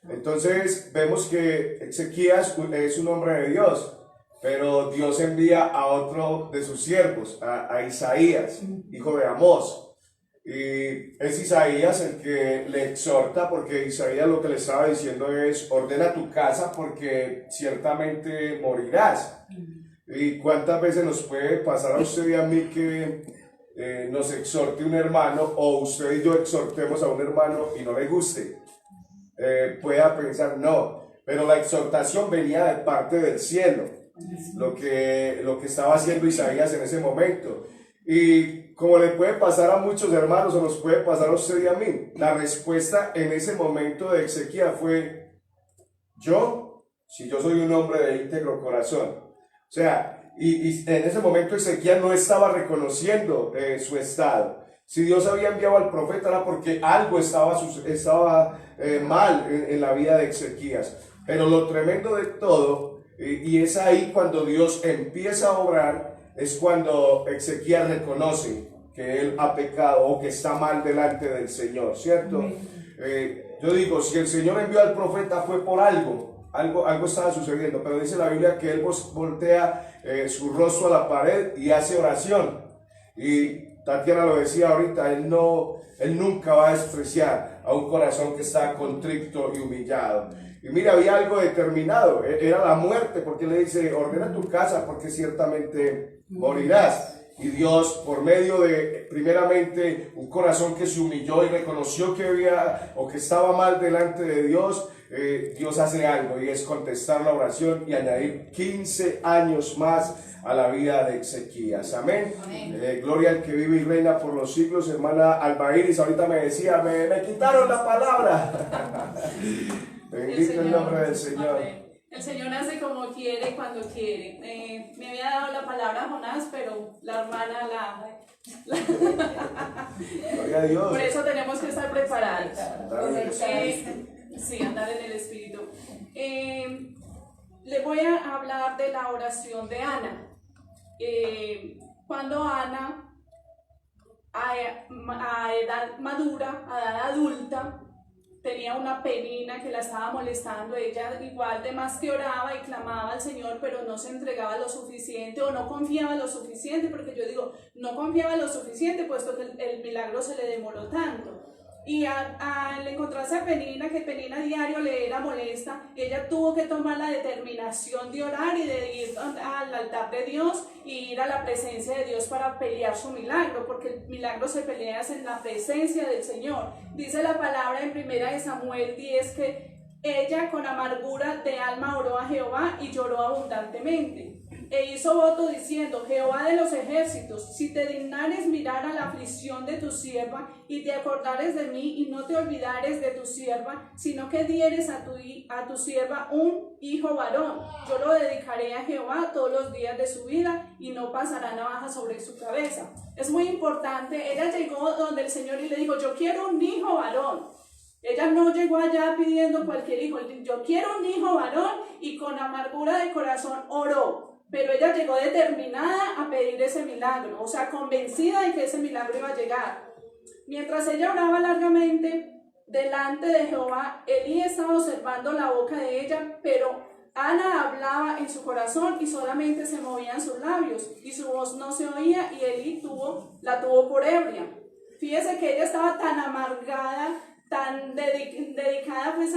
Entonces vemos que Ezequías es un hombre de Dios, pero Dios envía a otro de sus siervos, a Isaías, hijo de Amós. Y es Isaías el que le exhorta, porque Isaías lo que le estaba diciendo es: ordena tu casa porque ciertamente morirás. ¿Y cuántas veces nos puede pasar a usted y a mí que nos exhorte un hermano, o usted y yo exhortemos a un hermano y no le guste? Pueda pensar, no, pero la exhortación venía de parte del cielo, lo que estaba haciendo Isaías en ese momento. Y como le puede pasar a muchos hermanos, o nos puede pasar a usted y a mí, la respuesta en ese momento de Ezequías fue: si yo soy un hombre de íntegro corazón. O sea, y en ese momento Ezequías no estaba reconociendo su estado. Si Dios había enviado al profeta era porque algo estaba mal en la vida de Ezequías. Pero lo tremendo de todo, y es ahí cuando Dios empieza a obrar, es cuando Ezequías reconoce que él ha pecado o que está mal delante del Señor, ¿cierto? Yo digo, si el Señor envió al profeta fue por algo estaba sucediendo, pero dice la Biblia que él voltea su rostro a la pared y hace oración. Y Tatiana lo decía ahorita, él nunca va a despreciar a un corazón que está contrito y humillado. Y mira, había algo determinado, era la muerte, porque le dice: ordena tu casa porque ciertamente morirás. Y Dios, por medio de, primeramente, un corazón que se humilló y reconoció que estaba mal delante de Dios, Dios hace algo, y es contestar la oración y añadir 15 años más a la vida de Ezequías. Amén. Gloria al que vive y reina por los siglos. Hermana Alba Iris ahorita me decía, me quitaron la palabra. Bendito el nombre del Señor. Amén. El Señor hace como quiere y cuando quiere. Me había dado la palabra Jonás, pero la hermana Gloria a Dios. Por eso tenemos que estar preparados. Sí, andar en el Espíritu. Le voy a hablar de la oración de Ana. Cuando Ana, a edad madura, a edad adulta, tenía una penina que la estaba molestando, ella igual de más que oraba y clamaba al Señor, pero no se entregaba lo suficiente o no confiaba lo suficiente, porque yo digo, no confiaba lo suficiente, puesto que el milagro se le demoró tanto. Y al encontrarse a Penina, que Penina diario le era molesta, ella tuvo que tomar la determinación de orar y de ir al altar de Dios y ir a la presencia de Dios para pelear su milagro, porque el milagro se pelea en la presencia del Señor. Dice la palabra en 1 Samuel 10 que ella con amargura de alma oró a Jehová y lloró abundantemente. E hizo voto diciendo: Jehová de los ejércitos, si te dignares mirar a la aflicción de tu sierva y te acordares de mí y no te olvidares de tu sierva, sino que dieres a tu sierva un hijo varón, yo lo dedicaré a Jehová todos los días de su vida y no pasará navaja sobre su cabeza. Es muy importante, ella llegó donde el Señor y le dijo: yo quiero un hijo varón. Ella no llegó allá pidiendo cualquier hijo, yo quiero un hijo varón, y con amargura de corazón oró. Pero ella llegó determinada a pedir ese milagro, o sea, convencida de que ese milagro iba a llegar. Mientras ella oraba largamente delante de Jehová, Elí estaba observando la boca de ella, pero Ana hablaba en su corazón y solamente se movían sus labios y su voz no se oía y Elí la tuvo por ebria. Fíjese que ella estaba tan amargada, tan dedicada pues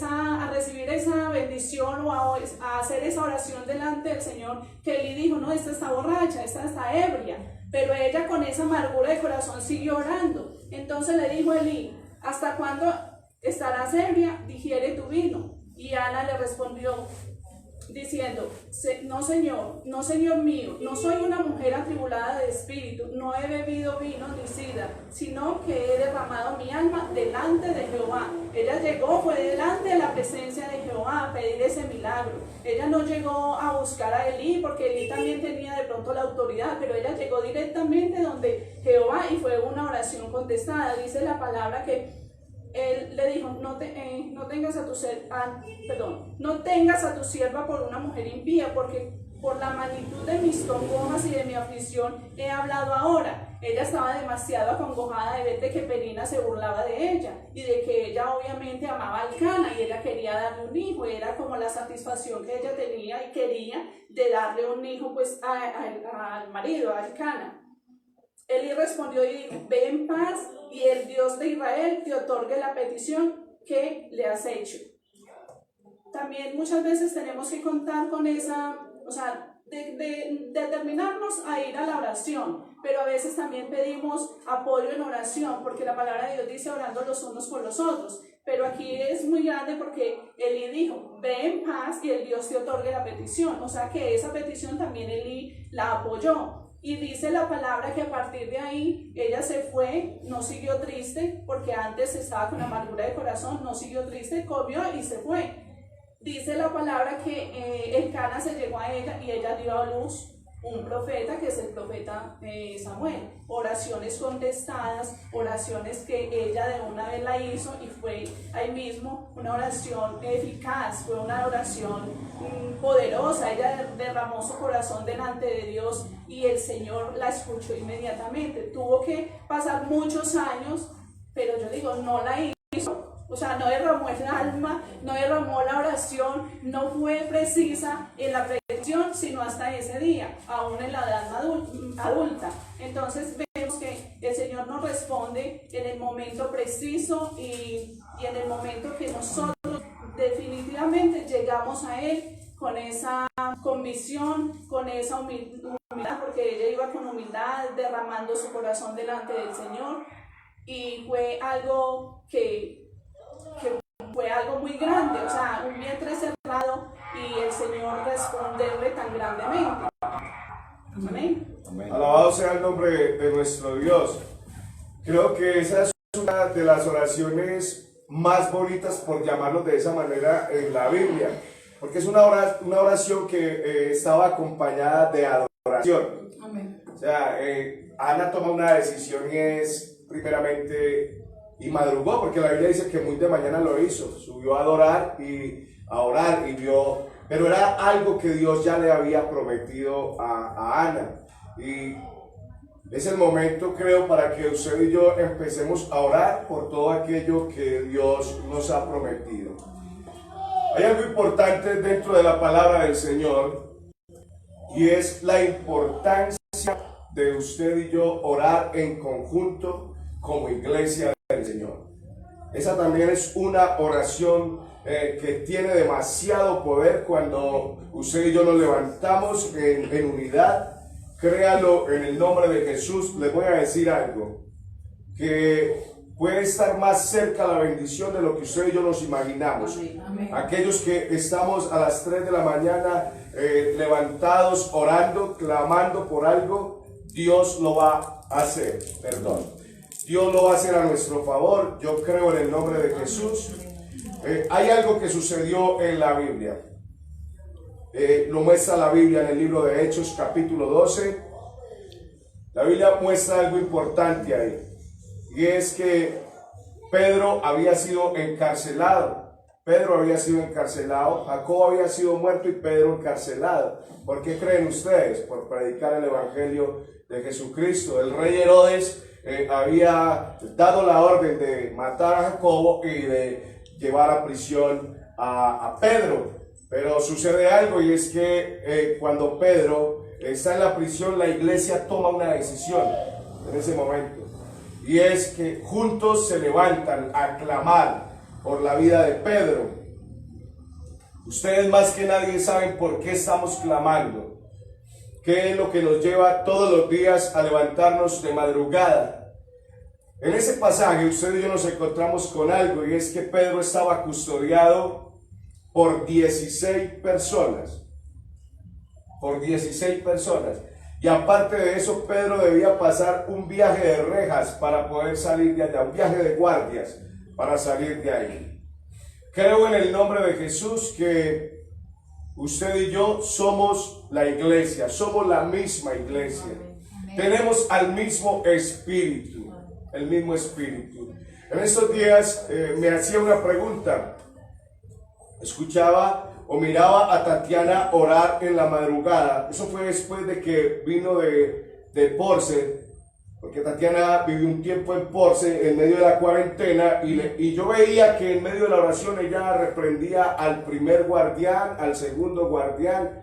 a recibir esa bendición o a hacer esa oración delante del Señor, que Elí dijo, no, esta está borracha, esta está ebria, pero ella con esa amargura de corazón siguió orando. Entonces le dijo Elí, ¿hasta cuándo estarás ebria? Digiere tu vino. Y Ana le respondió diciendo, no señor mío, no soy una mujer atribulada de espíritu, no he bebido vino ni sidra, sino que he derramado mi alma delante de Jehová. Ella fue delante de la presencia de Jehová a pedir ese milagro. Ella no llegó a buscar a Elí, porque Elí también tenía de pronto la autoridad, pero ella llegó directamente donde Jehová y fue una oración contestada. Dice la palabra que él le dijo, no tengas a tu sierva por una mujer impía, porque por la magnitud de mis congojas y de mi aflicción he hablado ahora. Ella estaba demasiado acongojada de ver de que Penina se burlaba de ella y de que ella obviamente amaba a Elcana y ella quería darle un hijo. Era como la satisfacción que ella tenía y quería de darle un hijo pues al marido, a Elcana. Elí respondió y dijo, ve en paz y el Dios de Israel te otorgue la petición que le has hecho. También muchas veces tenemos que contar con esa, de determinarnos a ir a la oración, pero a veces también pedimos apoyo en oración, porque la palabra de Dios dice orando los unos por los otros. Pero aquí es muy grande porque Elí dijo, ve en paz y el Dios te otorgue la petición. O sea que esa petición también Elí la apoyó. Y dice la palabra que a partir de ahí ella se fue, no siguió triste, porque antes estaba con amargura de corazón, no siguió triste, comió y se fue. Dice la palabra que Elcana se llegó a ella y ella dio a luz un profeta, que es el profeta Samuel. Oraciones contestadas, oraciones que ella de una vez la hizo y fue ahí mismo una oración eficaz, fue una oración poderosa. Ella derramó su corazón delante de Dios y el Señor la escuchó inmediatamente. Tuvo que pasar muchos años, pero yo digo, no la hizo. O sea, no derramó el alma, no derramó la oración, no fue precisa en la petición, sino hasta ese día, aún en la edad adulta. Entonces vemos que el Señor nos responde en el momento preciso y en el momento que nosotros definitivamente llegamos a Él con esa convicción, con esa humildad, porque ella iba con humildad, derramando su corazón delante del Señor, y fue algo que fue algo muy grande, o sea, un vientre cerrado y el Señor responderle tan grandemente. Amén. Alabado sea el nombre de nuestro Dios. Creo que esa es una de las oraciones más bonitas, por llamarlo de esa manera, en la Biblia, porque es una oración que estaba acompañada de adoración. Amén. O sea, Ana toma una decisión y es primeramente, y madrugó, porque la Biblia dice que muy de mañana lo hizo, subió a adorar y a orar y vio, pero era algo que Dios ya le había prometido a Ana, y es el momento, creo, para que usted y yo empecemos a orar por todo aquello que Dios nos ha prometido. Hay algo importante dentro de la palabra del Señor, y es la importancia de usted y yo orar en conjunto como iglesia del Señor. Esa también es una oración que tiene demasiado poder cuando usted y yo nos levantamos en unidad. Créalo en el nombre de Jesús. Les voy a decir algo, que puede estar más cerca la bendición de lo que usted y yo nos imaginamos. Amén. Aquellos que estamos a las 3 de la mañana levantados, orando, clamando por algo, Dios lo va a hacer. Dios lo va a hacer a nuestro favor. Yo creo en el nombre de Jesús. Hay algo que sucedió en la Biblia. Lo muestra la Biblia en el libro de Hechos, capítulo 12. La Biblia muestra algo importante ahí. Y es que Pedro había sido encarcelado. Jacobo había sido muerto y Pedro encarcelado. ¿Por qué creen ustedes? Por predicar el evangelio de Jesucristo. El rey Herodes había dado la orden de matar a Jacobo y de llevar a prisión a Pedro. Pero sucede algo, y es que cuando Pedro está en la prisión, la iglesia toma una decisión en ese momento. Y es que juntos se levantan a clamar por la vida de Pedro. Ustedes más que nadie saben por qué estamos clamando. ¿Qué es lo que nos lleva todos los días a levantarnos de madrugada? En ese pasaje usted y yo nos encontramos con algo, y es que Pedro estaba custodiado por 16 personas. Por 16 personas. Y aparte de eso, Pedro debía pasar un viaje de rejas para poder salir de allá, un viaje de guardias para salir de ahí. Creo en el nombre de Jesús que usted y yo somos la iglesia, somos la misma iglesia. Tenemos al mismo espíritu, el mismo espíritu. En estos días me hacía una pregunta. Escuchaba o miraba a Tatiana orar en la madrugada. Eso fue después de que vino de Porce, porque Tatiana vivió un tiempo en Porce en medio de la cuarentena, y yo veía que en medio de la oración ella reprendía al primer guardián, al segundo guardián,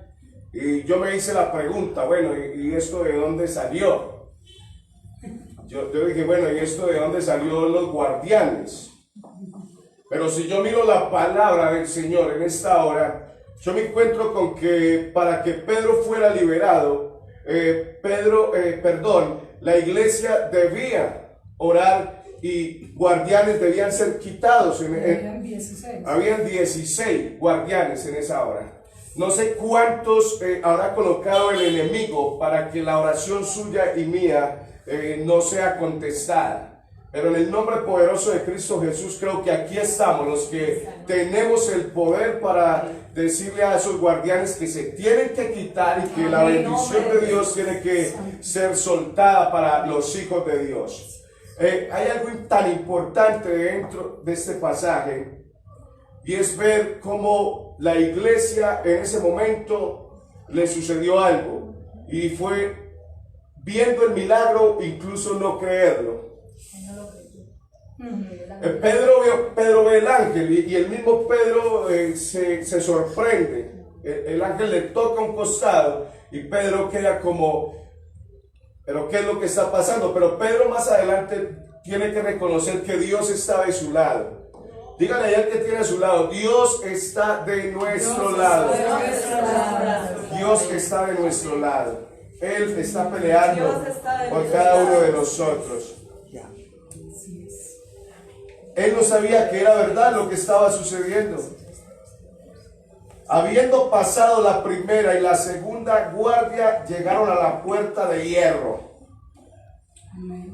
y yo me hice la pregunta, bueno, ¿y esto de dónde salió? Yo dije, bueno, ¿y esto de dónde salió los guardianes? Pero si yo miro la palabra del Señor en esta hora, yo me encuentro con que para que Pedro fuera liberado, la iglesia debía orar y guardianes debían ser quitados. Habían 16 guardianes en esa hora. No sé cuántos habrá colocado el enemigo para que la oración suya y mía no sea contestada. Pero en el nombre poderoso de Cristo Jesús, creo que aquí estamos los que tenemos el poder para decirle a esos guardianes que se tienen que quitar y que la bendición de Dios tiene que ser soltada para los hijos de Dios. Hay algo tan importante dentro de este pasaje, y es ver cómo la iglesia en ese momento le sucedió algo, y fue viendo el milagro, incluso no creerlo. Pedro ve el ángel, y el mismo Pedro se sorprende. El ángel le toca un costado y Pedro queda como, ¿pero qué es lo que está pasando? Pero Pedro más adelante tiene que reconocer que Dios está de su lado. Dígale a él que tiene a su lado: Dios está de nuestro lado. Dios está de nuestro lado. Él está peleando por cada uno de nosotros. Él no sabía que era verdad lo que estaba sucediendo. Habiendo pasado la primera y la segunda guardia, llegaron a la puerta de hierro.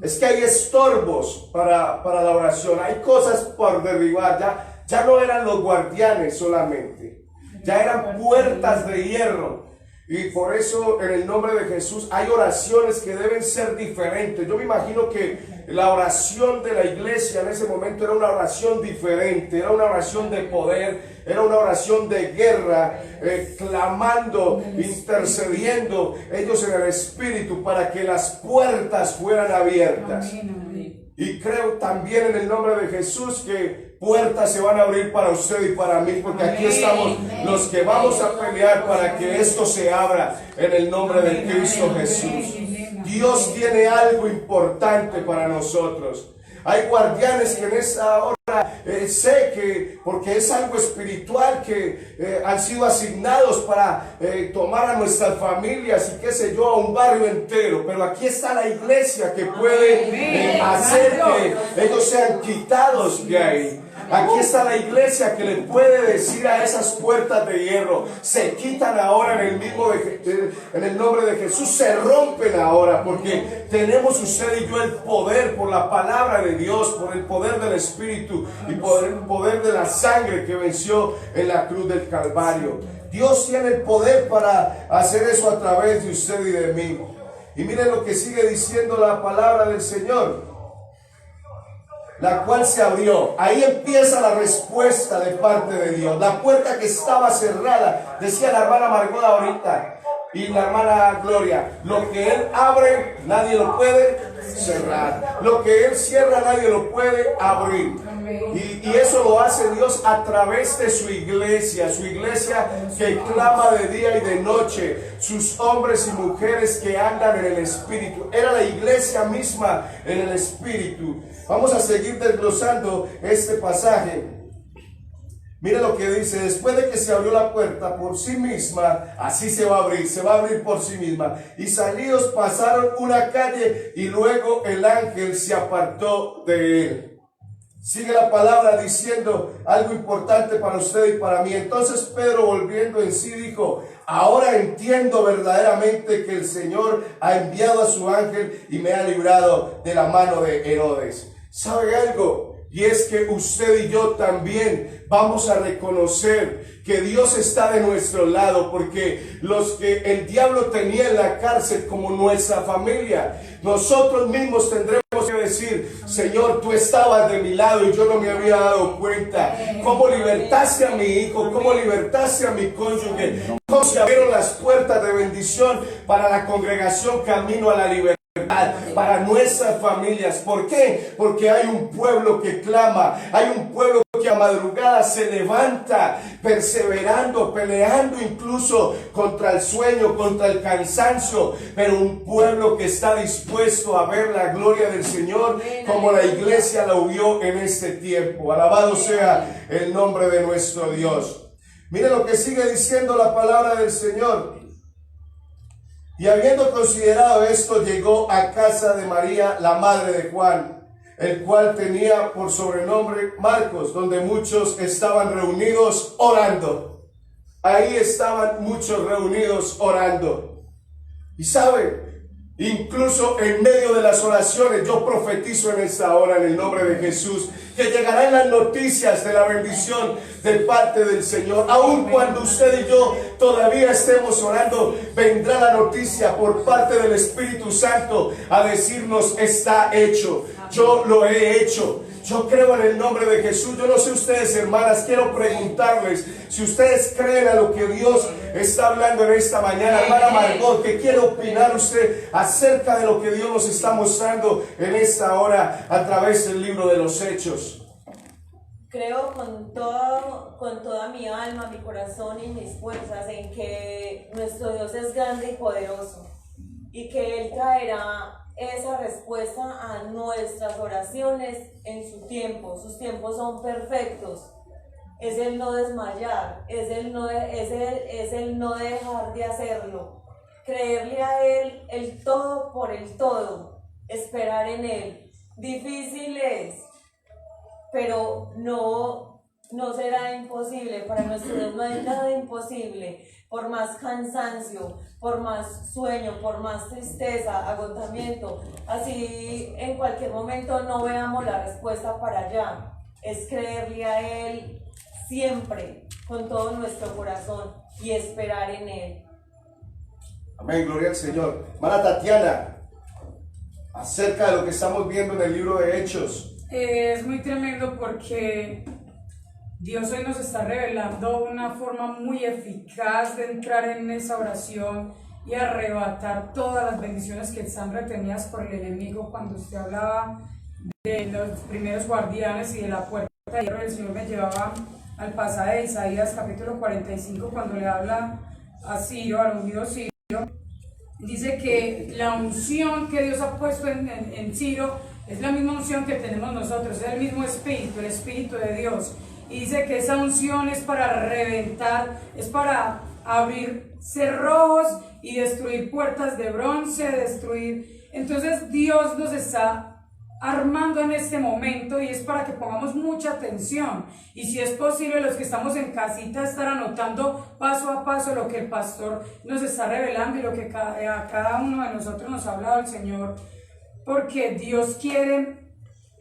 Es que hay estorbos para la oración, hay cosas por derribar. Ya no eran los guardianes solamente, ya eran puertas de hierro. Y por eso, en el nombre de Jesús, hay oraciones que deben ser diferentes. Yo me imagino que la oración de la iglesia en ese momento era una oración diferente, era una oración de poder, era una oración de guerra, clamando, intercediendo ellos en el Espíritu para que las puertas fueran abiertas. Y creo también en el nombre de Jesús que puertas se van a abrir para usted y para mí, porque aquí estamos los que vamos a pelear para que esto se abra en el nombre de Cristo Jesús. Dios tiene algo importante para nosotros. Hay guardianes que en esta hora sé que, porque es algo espiritual, que han sido asignados para tomar a nuestras familias y qué sé yo, a un barrio entero. Pero aquí está la iglesia que puede hacer que ellos sean quitados de ahí. Aquí está la iglesia que le puede decir a esas puertas de hierro: se quitan ahora en el nombre de Jesús, se rompen ahora, porque tenemos usted y yo el poder por la palabra de Dios, por el poder del Espíritu y por el poder de la sangre que venció en la cruz del Calvario. Dios tiene el poder para hacer eso a través de usted y de mí. Y miren lo que sigue diciendo la palabra del Señor, la cual se abrió. Ahí empieza la respuesta de parte de Dios. La puerta que estaba cerrada, decía la hermana Margot ahorita, y la hermana Gloria, lo que Él abre, nadie lo puede cerrar. Lo que Él cierra, nadie lo puede abrir. Y eso lo hace Dios a través de su iglesia que clama de día y de noche, sus hombres y mujeres que andan en el Espíritu. Era la iglesia misma en el Espíritu. Vamos a seguir desglosando este pasaje. Mire lo que dice: después de que se abrió la puerta por sí misma, así se va a abrir por sí misma. Y salidos pasaron una calle y luego el ángel se apartó de él. Sigue la palabra diciendo algo importante para usted y para mí. Entonces Pedro, volviendo en sí, dijo: ahora entiendo verdaderamente que el Señor ha enviado a su ángel y me ha librado de la mano de Herodes. ¿Sabe algo? Y es que usted y yo también vamos a reconocer que Dios está de nuestro lado, porque los que el diablo tenía en la cárcel como nuestra familia, nosotros mismos tendremos que decir: Señor, tú estabas de mi lado y yo no me había dado cuenta. Cómo libertaste a mi hijo, cómo libertaste a mi cónyuge, cómo se abrieron las puertas de bendición para la congregación Camino a la Libertad, para nuestras familias. ¿Por qué? Porque hay un pueblo que clama, hay un pueblo que a madrugada se levanta, perseverando, peleando incluso contra el sueño, contra el cansancio, pero un pueblo que está dispuesto a ver la gloria del Señor como la iglesia la vio en este tiempo. Alabado sea el nombre de nuestro Dios. Mire lo que sigue diciendo la palabra del Señor. Y habiendo considerado esto, llegó a casa de María, la madre de Juan, el cual tenía por sobrenombre Marcos, donde muchos estaban reunidos orando. Ahí estaban muchos reunidos orando. Y sabe, incluso en medio de las oraciones, yo profetizo en esta hora en el nombre de Jesús, que llegarán las noticias de la bendición de parte del Señor. Aun cuando usted y yo todavía estemos orando, vendrá la noticia por parte del Espíritu Santo a decirnos: está hecho, yo lo he hecho. Yo creo en el nombre de Jesús. Yo no sé ustedes, hermanas, quiero preguntarles si ustedes creen a lo que Dios está hablando en esta mañana. Hermana Margot, ¿qué quiere opinar usted acerca de lo que Dios nos está mostrando en esta hora a través del libro de los Hechos? Creo con toda mi alma, mi corazón y mis fuerzas en que nuestro Dios es grande y poderoso y que Él traerá esa respuesta a nuestras oraciones en su tiempo. Sus tiempos son perfectos. Es el no desmayar, es el no dejar de hacerlo, creerle a Él el todo por el todo, esperar en Él. Difícil es, pero no será imposible. Para nuestro Dios no hay nada imposible. Por más cansancio, por más sueño, por más tristeza, agotamiento, así en cualquier momento no veamos la respuesta para allá, es creerle a Él siempre, con todo nuestro corazón, y esperar en Él. Amén, gloria al Señor. Hermana Tatiana, acerca de lo que estamos viendo en el libro de Hechos. Es muy tremendo porque Dios hoy nos está revelando una forma muy eficaz de entrar en esa oración y arrebatar todas las bendiciones que están retenidas por el enemigo. Cuando usted hablaba de los primeros guardianes y de la puerta de hierro, el Señor me llevaba al pasaje de Isaías capítulo 45, cuando le habla a Ciro, al ungido Ciro. Dice que la unción que Dios ha puesto en Ciro es la misma unción que tenemos nosotros, es el mismo espíritu, el espíritu de Dios. Y dice que esa unción es para reventar, es para abrir cerrojos y destruir puertas de bronce, destruir. Entonces Dios nos está armando en este momento y es para que pongamos mucha atención. Y si es posible, los que estamos en casita, estar anotando paso a paso lo que el pastor nos está revelando y lo que a cada uno de nosotros nos ha hablado el Señor. Porque Dios quiere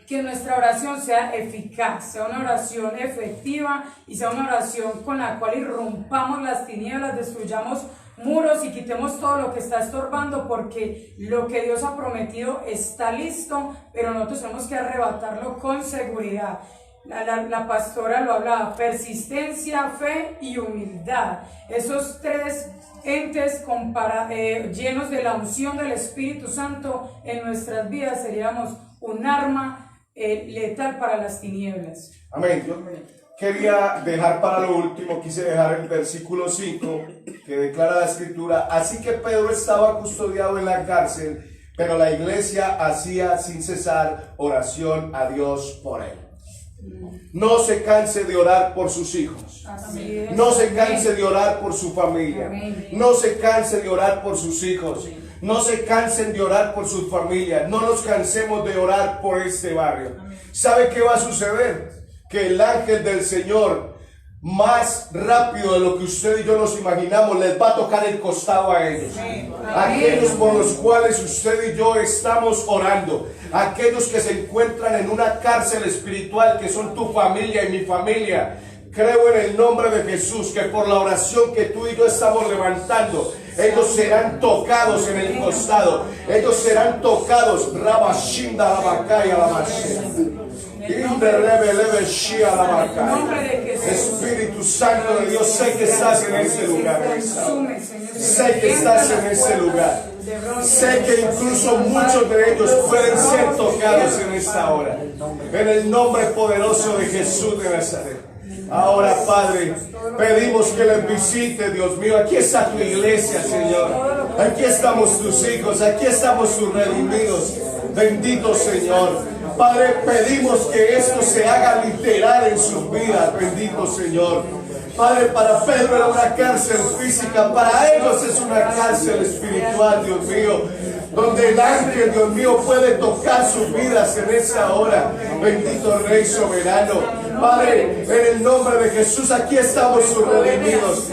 que nuestra oración sea eficaz, sea una oración efectiva y sea una oración con la cual irrumpamos las tinieblas, destruyamos muros y quitemos todo lo que está estorbando, porque lo que Dios ha prometido está listo, pero nosotros tenemos que arrebatarlo con seguridad. La pastora lo hablaba, persistencia, fe y humildad. Esos tres entes llenos de la unción del Espíritu Santo en nuestras vidas seríamos un arma letal para las tinieblas. Amén. Yo quería dejar para lo último, quise dejar el versículo 5 que declara la Escritura: así que Pedro estaba custodiado en la cárcel, pero la iglesia hacía sin cesar oración a Dios por él. No se canse de orar por sus hijos. No se canse de orar por su familia. No se canse de orar por sus hijos. No se cansen de orar por su familia. No nos cansemos de orar por este barrio. ¿Sabe qué va a suceder? Que el ángel del Señor, más rápido de lo que usted y yo nos imaginamos, les va a tocar el costado a ellos. Aquellos por los cuales usted y yo estamos orando, aquellos que se encuentran en una cárcel espiritual, que son tu familia y mi familia. Creo en el nombre de Jesús que por la oración que tú y yo estamos levantando, ellos serán tocados en el costado. Ellos serán tocados. Rabashinda Rabakaya Rabashina. Espíritu Santo de Dios, sé que estás en ese lugar. Sé que estás en ese lugar. Sé que incluso muchos de ellos pueden ser tocados en esta hora. En el nombre poderoso de Jesús de Nazaret. Ahora, Padre, pedimos que les visite, Dios mío. Aquí está tu iglesia, Señor. Aquí estamos tus hijos, aquí estamos tus redimidos. Bendito Señor. Padre, pedimos que esto se haga literal en sus vidas. Bendito Señor. Padre, para Pedro era una cárcel física, para ellos es una cárcel espiritual, Dios mío, donde el ángel, Dios mío, puede tocar sus vidas en esa hora. Bendito Rey soberano. Padre, en el nombre de Jesús, aquí estamos sus redimidos.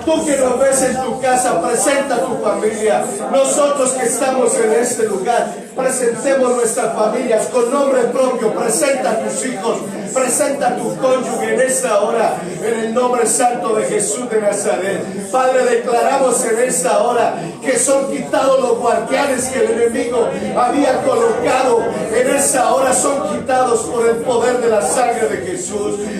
Tú que nos ves en tu casa, presenta a tu familia. Nosotros que estamos en este lugar, presentemos nuestras familias con nombre propio. Presenta a tus hijos, presenta a tu cónyuge en esta hora, en el nombre santo de Jesús de Nazaret. Padre, declaramos en esta hora que son quitados los guardianes que el enemigo había colocado. En esta hora son quitados por el poder de la sangre de Jesús,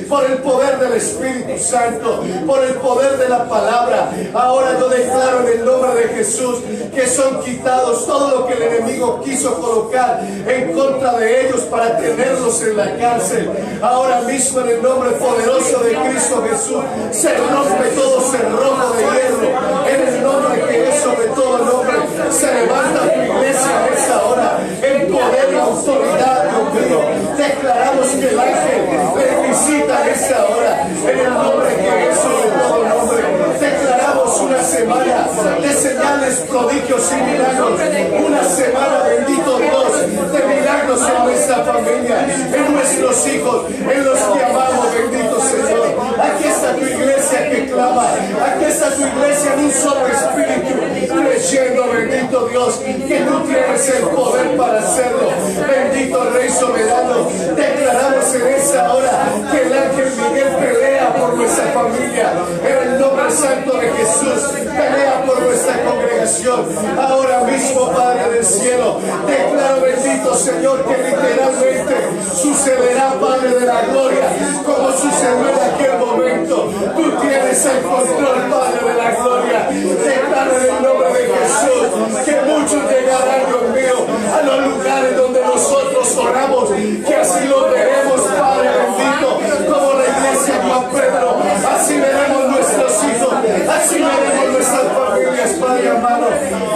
por el poder del Espíritu Santo, por el poder de la palabra. Ahora yo declaro en el nombre de Jesús que son quitados todo lo que el enemigo quiso colocar en contra de ellos para tenerlos en la cárcel. Ahora mismo, en el nombre poderoso de Cristo Jesús, se rompe todo cerrojo de hierro. En el nombre que es sobre todo nombre, se levanta tu iglesia en esa hora en poder y autoridad, Dios mío. Declaramos que el ángel le visita en esta hora en el nombre que es sobre todo nombre. Declaramos una semana de señales, prodigios y milagros. Una semana, bendito Dios, de milagros en nuestra familia, en nuestros hijos, en los que amamos, bendito Señor. Aquí está tu iglesia que clama. Aquí está tu iglesia en un solo espíritu, creyendo, bendito Dios, que tú tienes el poder para hacerlo. Bendito Rey soberano, declaramos en esta hora que el ángel Miguel pelea por nuestra familia. En el nombre santo de Jesús, pelea por nuestra congregación. Ahora mismo, Padre del cielo, declaro, bendito Señor, que literalmente sucederá, Padre de la gloria, como sucedió en aquel momento. Tú tienes el control, Padre de la gloria. Declaro en el nombre de Jesús que muchos llegarán, Dios mío, a los lugares donde nosotros oramos, que así lo veremos, Padre bendito, como la iglesia Juan Pedro. Así veremos nuestros hijos, así veremos nuestras familias, Padre amado.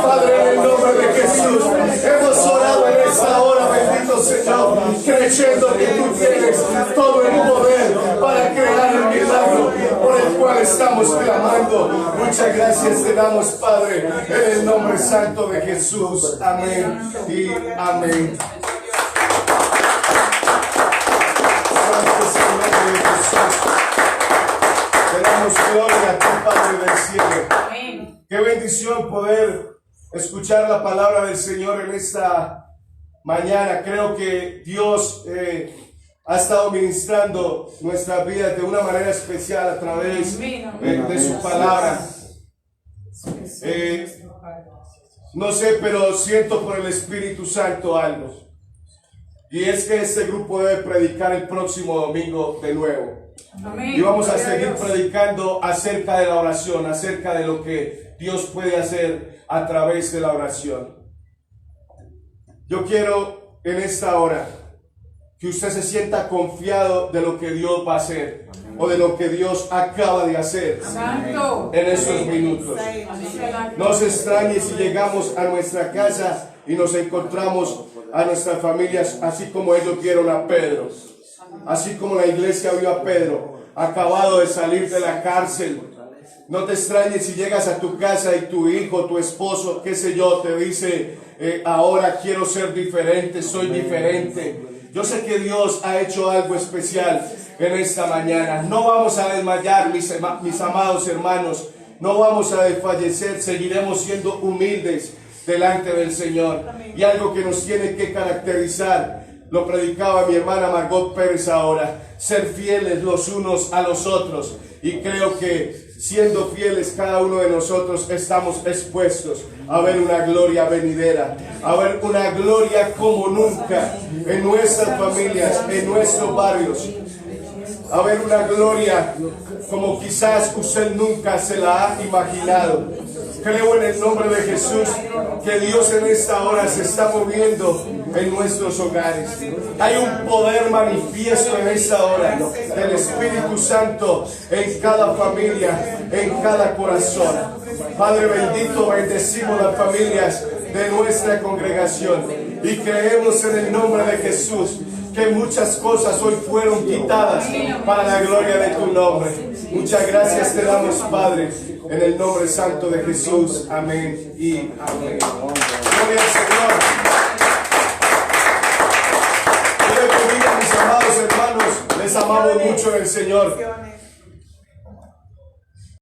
Padre, en el nombre de Jesús, hemos orado en esta hora, bendito Señor, creyendo que tú tienes todo el poder para crear el milagro por el cual estamos clamando. Muchas gracias te damos, Padre, en el nombre santo de Jesús. Amén y amén. Santo Señor de Jesús, te damos gloria a ti, Padre del cielo. Qué bendición poder escuchar la palabra del Señor en esta mañana. Creo que Dios ha estado ministrando nuestras vidas de una manera especial a través de su palabra. No sé, pero siento por el Espíritu Santo algo. y es que este grupo debe predicar el próximo domingo de nuevo. Amén. Y vamos a Gloria seguir Dios. predicando acerca de la oración, acerca de lo que Dios puede hacer a través de la oración. Yo quiero en esta hora que usted se sienta confiado de lo que Dios va a hacer o de lo que Dios acaba de hacer Santo. en estos minutos. No se extrañe si llegamos a nuestra casa y nos encontramos a nuestras familias así como ellos vieron a Pedro, así como la iglesia vio a Pedro acabado de salir de la cárcel. No te extrañes si llegas a tu casa y tu hijo, tu esposo, qué sé yo, te dice, ahora quiero ser diferente, soy diferente. Yo sé que Dios ha hecho algo especial en esta mañana. No vamos a desmayar, mis amados hermanos. No vamos a desfallecer, seguiremos siendo humildes delante del Señor. Y algo que nos tiene que caracterizar, lo predicaba mi hermana Margot Pérez ahora, ser fieles los unos a los otros. Y creo que siendo fieles cada uno de nosotros estamos expuestos a ver una gloria venidera, a ver una gloria como nunca en nuestras familias, en nuestros barrios, a ver una gloria como quizás usted nunca se la ha imaginado. Creo en el nombre de Jesús que Dios en esta hora se está moviendo en nuestros hogares. Hay un poder manifiesto en esta hora del Espíritu Santo en cada familia, en cada corazón. Padre bendito, bendecimos las familias de nuestra congregación y creemos en el nombre de Jesús que muchas cosas hoy fueron quitadas para la gloria de tu nombre. Muchas gracias te damos, Padre, en el nombre santo de Jesús. Amén y amén. Gloria al Señor. Dios les bendiga, mis amados hermanos. Les amamos mucho en el Señor.